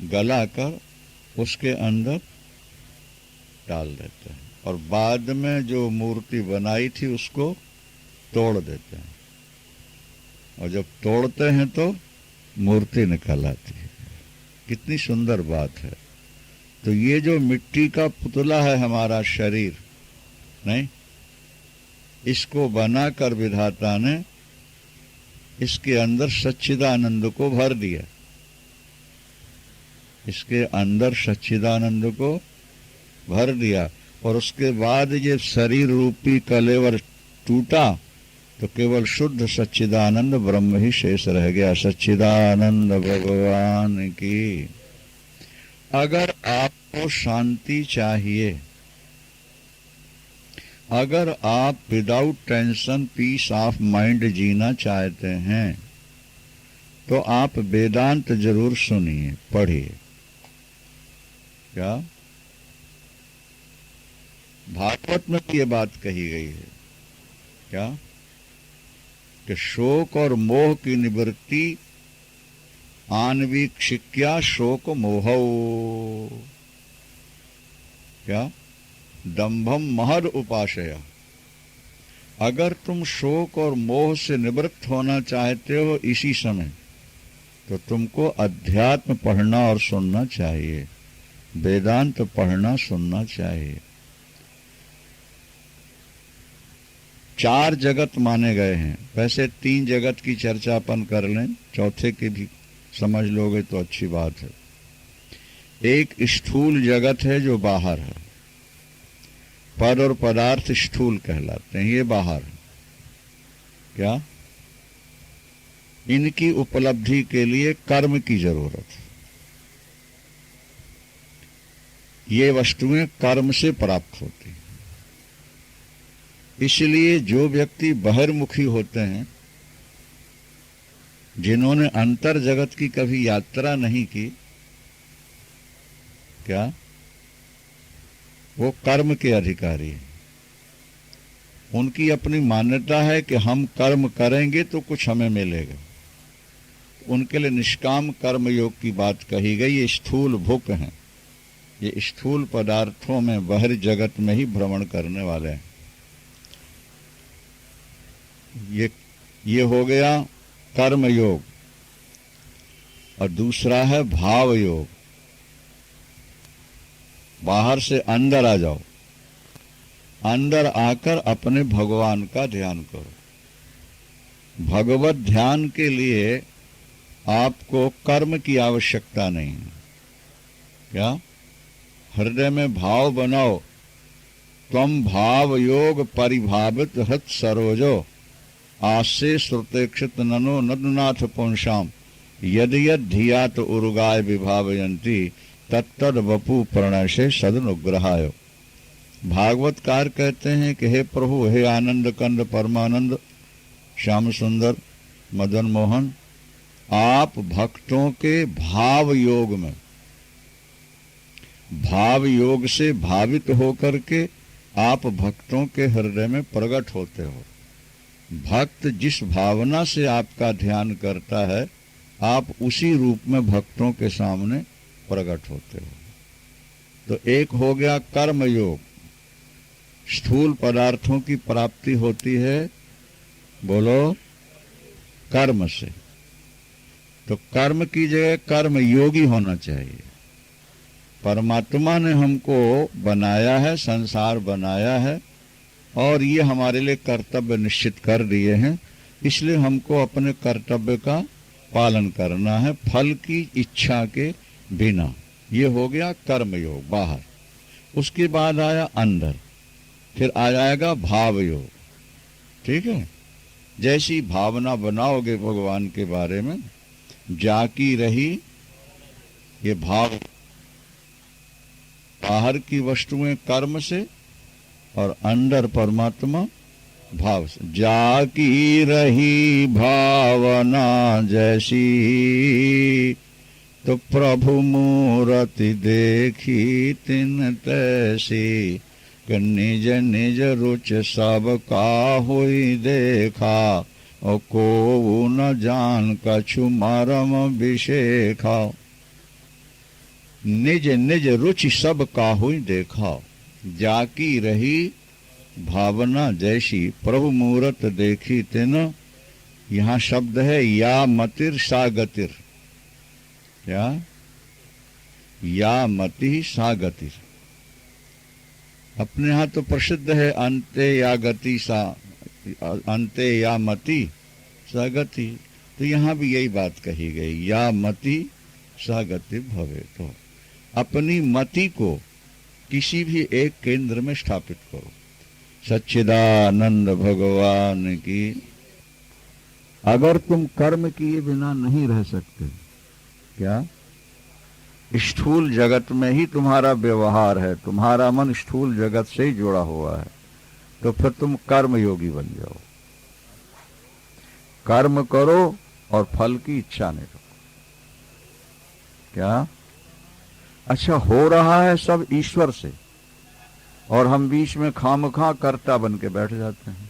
गलाकर उसके अंदर डाल देते हैं, और बाद में जो मूर्ति बनाई थी उसको तोड़ देते हैं, और जब तोड़ते हैं तो मूर्ति निकल आती है। कितनी सुंदर बात है। तो ये जो मिट्टी का पुतला है हमारा शरीर, नहीं, इसको बनाकर विधाता ने इसके अंदर सच्चिदानंद को भर दिया, इसके अंदर सच्चिदानंद को भर दिया, और उसके बाद ये शरीर रूपी कलेवर टूटा तो केवल शुद्ध सच्चिदानंद ब्रह्म ही शेष रह गया। सच्चिदानंद भगवान की। अगर आपको शांति चाहिए, अगर आप without tension peace of mind जीना चाहते हैं, तो आप वेदांत जरूर सुनिए, पढ़िए। क्या? भागवत में ये बात कही गई है। क्या? कि शोक और मोह की निवृत्ति आणविक शिक्षा शोक मोह। क्या? दंभम महद उपाशय। अगर तुम शोक और मोह से निवृत्त होना चाहते हो इसी समय, तो तुमको अध्यात्म पढ़ना और सुनना चाहिए, वेदांत पढ़ना सुनना चाहिए। 4 जगत माने गए हैं, वैसे 3 जगत की चर्चा अपन कर लें, चौथे की भी समझ लोगे तो अच्छी बात है। एक स्थूल जगत है जो बाहर है, पद और पदार्थ स्थूल कहलाते हैं, ये बाहर है। क्या? इनकी उपलब्धि के लिए कर्म की जरूरत है। ये वस्तुएं कर्म से प्राप्त होती हैं। इसलिए जो व्यक्ति बहिर्मुखी होते हैं, जिन्होंने अंतर जगत की कभी यात्रा नहीं की, क्या? वो कर्म के अधिकारी हैं। उनकी अपनी मान्यता है कि हम कर्म करेंगे तो कुछ हमें मिलेगा। उनके लिए निष्काम कर्म योग की बात कही गई। ये स्थूल भुक हैं, ये स्थूल पदार्थों में बाहरी जगत में ही भ्रमण करने वाले हैं। ये हो गया कर्म योग। और दूसरा है भाव योग। बाहर से अंदर आ जाओ, अंदर आकर अपने भगवान का ध्यान करो। भगवत ध्यान के लिए आपको कर्म की आवश्यकता नहीं है। क्या? हृदय में भाव बनाओ। त्वम भाव योग परिभावित हृत सरोजो आसे श्रुतेक्षित ननो नदनाथ पुंसाम यदि यद धियात उर्गाय विभावयंती तत्तद वपु प्रणय से सदनुग्रहाय। भागवतकार कहते हैं कि हे प्रभु, हे आनंद कंद परमानंद श्याम सुंदर मदन मोहन, आप भक्तों के भाव योग में, भाव योग से भावित होकर के आप भक्तों के हृदय में प्रकट होते हो। भक्त जिस भावना से आपका ध्यान करता है, आप उसी रूप में भक्तों के सामने प्रकट होते हो। तो एक हो गया कर्म योग। स्थूल पदार्थों की प्राप्ति होती है, बोलो, कर्म से। तो कर्म की जगह कर्म योगी होना चाहिए। परमात्मा ने हमको बनाया है, संसार बनाया है, और ये हमारे लिए कर्तव्य निश्चित कर दिए हैं। इसलिए हमको अपने कर्तव्य का पालन करना है, फल की इच्छा के बिना। ये हो गया कर्म योग बाहर। उसके बाद आया अंदर, फिर आ जाएगा भाव योग। ठीक है? जैसी भावना बनाओगे भगवान के बारे में, जाकी रही ये भाव। बाहर की वस्तुएं कर्म से और अंदर परमात्मा भाव से। जाकी रही भावना जैसी तो प्रभु मूरति देखी तिन तैसी। कि निज निज रुच सब का हुई देखा और को न जान कछु मरम विशेखा। निज निज रुचि सब का हुई देखा, जाकी रही भावना जैसी प्रभु मूरत देखी तिन। यहाँ शब्द है या मतिर सा गतिर। क्या? या मति सा गतिर। अपने यहाँ तो प्रसिद्ध है अंते या गति सा, अंते या मति सा गति। तो यहाँ भी यही बात कही गई, या मति सा गति भवे। तो अपनी मति को किसी भी एक केंद्र में स्थापित करो। सच्चिदानंद भगवान की। अगर तुम कर्म किए बिना नहीं रह सकते, क्या? स्थूल जगत में ही तुम्हारा व्यवहार है, तुम्हारा मन स्थूल जगत से ही जुड़ा हुआ है, तो फिर तुम कर्म योगी बन जाओ। कर्म करो और फल की इच्छा नहीं करो। क्या? अच्छा, हो रहा है सब ईश्वर से, और हम बीच में खामखा कर्ता बन के बैठ जाते हैं।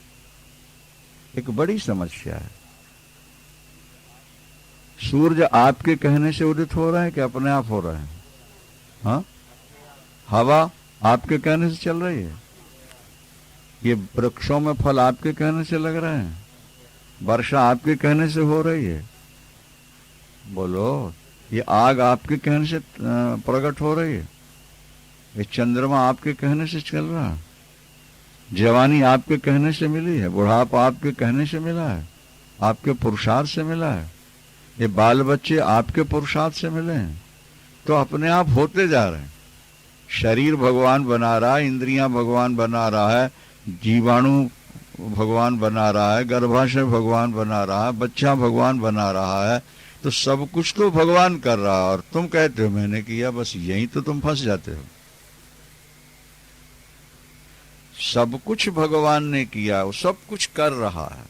एक बड़ी समस्या है। सूरज आपके कहने से उदित हो रहे हैं कि अपने आप हो रहे हैं? हाँ? हवा आपके कहने से चल रही है? ये वृक्षों में फल आपके कहने से लग रहे हैं? वर्षा आपके कहने से हो रही है? बोलो, ये आग आपके कहने से प्रकट हो रही है? ये चंद्रमा आपके कहने से चल रहा है? जवानी आपके कहने से मिली है? बुढ़ापा आपके कहने से मिला है? आपके पुरुषार्थ से मिला है? ये बाल बच्चे आपके पुरुषार्थ से मिले हैं? तो अपने आप होते जा रहे हैं। शरीर भगवान बना रहा है, इंद्रियां भगवान बना रहा है, जीवाणु भगवान बना रहा है, गर्भाशय भगवान बना रहा है, बच्चा भगवान बना रहा है। तो सब कुछ तो भगवान कर रहा है, और तुम कहते हो मैंने किया। बस यही तो तुम फंस जाते हो। सब कुछ भगवान ने किया, वो सब कुछ कर रहा है।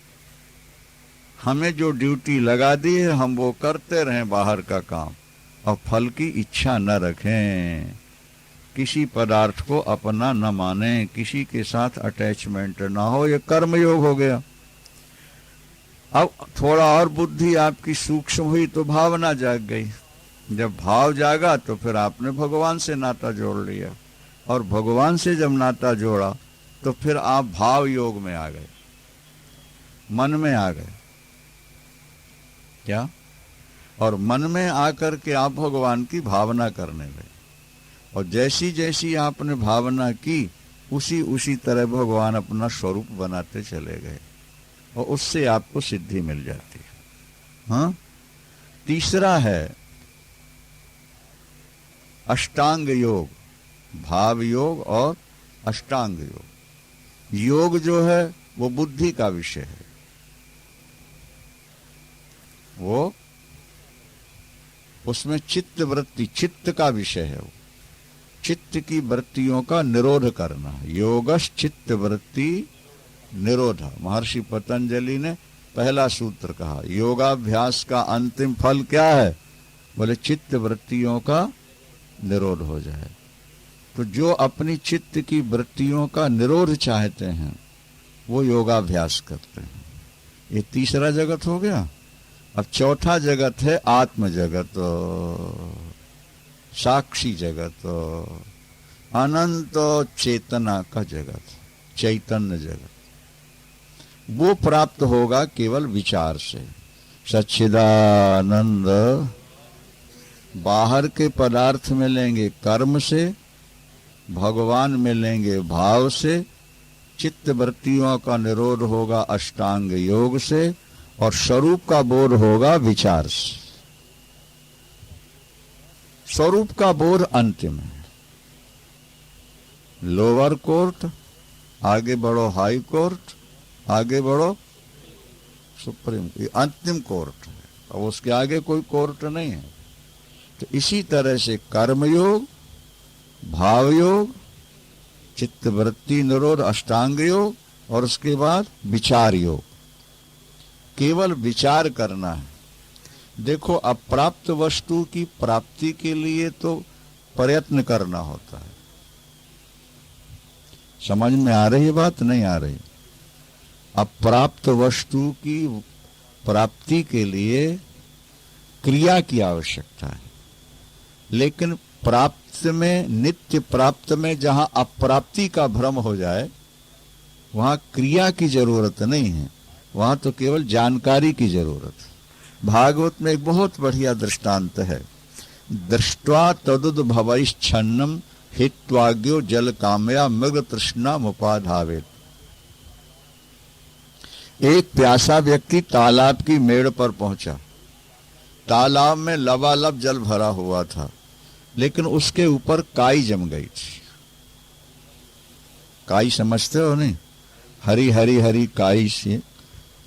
हमें जो ड्यूटी लगा दी है, हम वो करते रहें बाहर का काम, और फल की इच्छा न रखें। किसी पदार्थ को अपना न माने, किसी के साथ अटैचमेंट ना हो, ये कर्म योग हो गया। अब थोड़ा और बुद्धि आपकी सूक्ष्म हुई तो भावना जाग गई। जब भाव जागा तो फिर आपने भगवान से नाता जोड़ लिया, और भगवान से जब नाता जोड़ा तो फिर आप भाव योग में आ गए, मन में आ गए। क्या? और मन में आकर के आप भगवान की भावना करने लगे, और जैसी जैसी आपने भावना की उसी उसी तरह भगवान अपना स्वरूप बनाते चले गए, और उससे आपको सिद्धि मिल जाती है। हाँ, तीसरा है अष्टांग योग, भाव योग और अष्टांग योग। योग जो है वो बुद्धि का विषय है, वो उसमें चित्त वृत्ति, चित्त का विषय है। वो चित्त की वृत्तियों का निरोध करना, योगश चित्त वृत्ति निरोध। महर्षि पतंजलि ने पहला सूत्र कहा, योगाभ्यास का अंतिम फल क्या है? बोले चित्त वृत्तियों का निरोध हो जाए। तो जो अपनी चित्त की वृत्तियों का निरोध चाहते हैं वो योगाभ्यास करते हैं। ये तीसरा जगत हो गया। अब चौथा जगत है आत्म जगत, साक्षी जगत, अनंत चेतना का जगत, चैतन्य जगत। वो प्राप्त होगा केवल विचार से। सच्चिदानंद बाहर के पदार्थ मिलेंगे कर्म से, भगवान मिलेंगे भाव से, चित्त वृत्तियों का निरोध होगा अष्टांग योग से, और स्वरूप का बोध होगा विचार से। स्वरूप का बोध अंतिम है। लोअर कोर्ट, आगे बढ़ो हाई कोर्ट, आगे बढ़ो सुप्रीम, ये अंतिम कोर्ट है, और उसके आगे कोई कोर्ट नहीं है। तो इसी तरह से कर्मयोग, भाव योग, चित्त वृत्ति निरोध अष्टांग योग, और उसके बाद विचार योग। केवल विचार करना है। देखो, अप्राप्त वस्तु की प्राप्ति के लिए तो प्रयत्न करना होता है। समझ में आ रही है बात? नहीं आ रही? अप्राप्त वस्तु की प्राप्ति के लिए क्रिया की आवश्यकता है, लेकिन प्राप्त में, नित्य प्राप्त में जहां अप्राप्ति का भ्रम हो जाए वहां क्रिया की जरूरत नहीं है, वहां तो केवल जानकारी की जरूरत है। भागवत में एक बहुत बढ़िया दृष्टांत है, दृष्ट्वा तदुद्भवैश्छन्नम हित्वाग्यो जल कामया मृग तृष्णा मुपाधावेत। एक प्यासा व्यक्ति तालाब की मेड़ पर पहुंचा। तालाब में लबालब जल भरा हुआ था, लेकिन उसके ऊपर काई जम गई थी। काई समझते हो नहीं? हरी हरी हरी काई से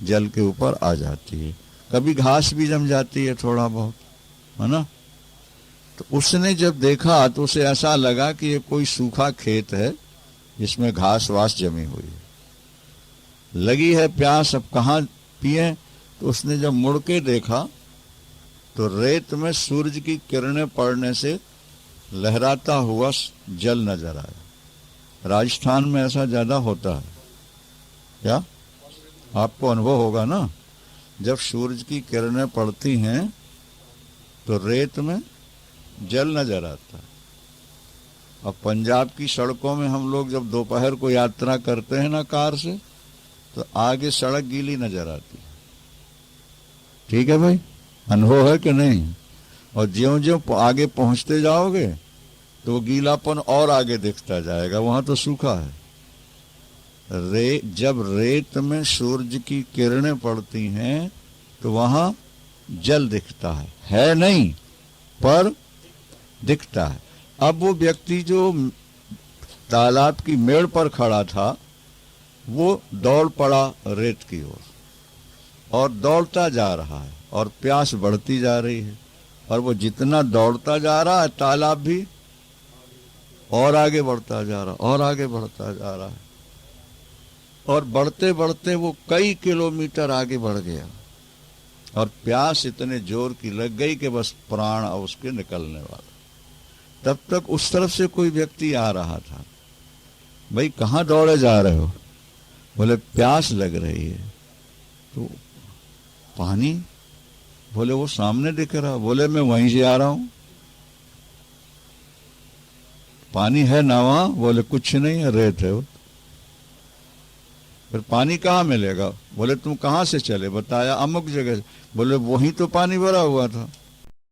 जल के ऊपर आ जाती है। कभी घास भी जम जाती है थोड़ा बहुत, है ना? तो उसने जब देखा तो उसे ऐसा लगा कि ये कोई सूखा खेत है जिसमें घास वास जमी हुई है। लगी है प्यास, अब कहाँ पिए? तो उसने जब मुड़ के देखा तो रेत में सूरज की किरणें पड़ने से लहराता हुआ जल नजर आया। राजस्थान में ऐसा ज्यादा होता है क्या? आपको अनुभव होगा ना, जब सूरज की किरणें पड़ती हैं तो रेत में जल नजर आता है। अब पंजाब की सड़कों में हम लोग जब दोपहर को यात्रा करते हैं ना कार से, तो आगे सड़क गीली नजर आती है। ठीक है भाई, अनुभव है कि नहीं? और ज्यों-ज्यों आगे पहुंचते जाओगे तो गीलापन और आगे दिखता जाएगा, वहां तो सूखा है। जब रेत में सूरज की किरणें पड़ती हैं तो वहां जल दिखता है नहीं, पर दिखता है। अब वो व्यक्ति जो तालाब की मेड़ पर खड़ा था वो दौड़ पड़ा रेत की ओर, और दौड़ता जा रहा है, और प्यास बढ़ती जा रही है, और वो जितना दौड़ता जा रहा है तालाब भी और आगे बढ़ता जा रहा, और आगे बढ़ता जा रहा है, और बढ़ते बढ़ते वो कई किलोमीटर आगे बढ़ गया, और प्यास इतने जोर की लग गई कि बस प्राण उसके निकलने वाला। तब तक उस तरफ से कोई व्यक्ति आ रहा था। भाई कहाँ दौड़े जा रहे हो? बोले प्यास लग रही है। तो पानी? बोले वो सामने दिख रहा। बोले मैं वहीं से आ रहा हूं। पानी है ना वहां? बोले कुछ नहीं है, रेत है वो। फिर पानी कहाँ मिलेगा? बोले तुम कहाँ से चले? बताया अमुक जगह से। बोले वहीं तो पानी भरा हुआ था।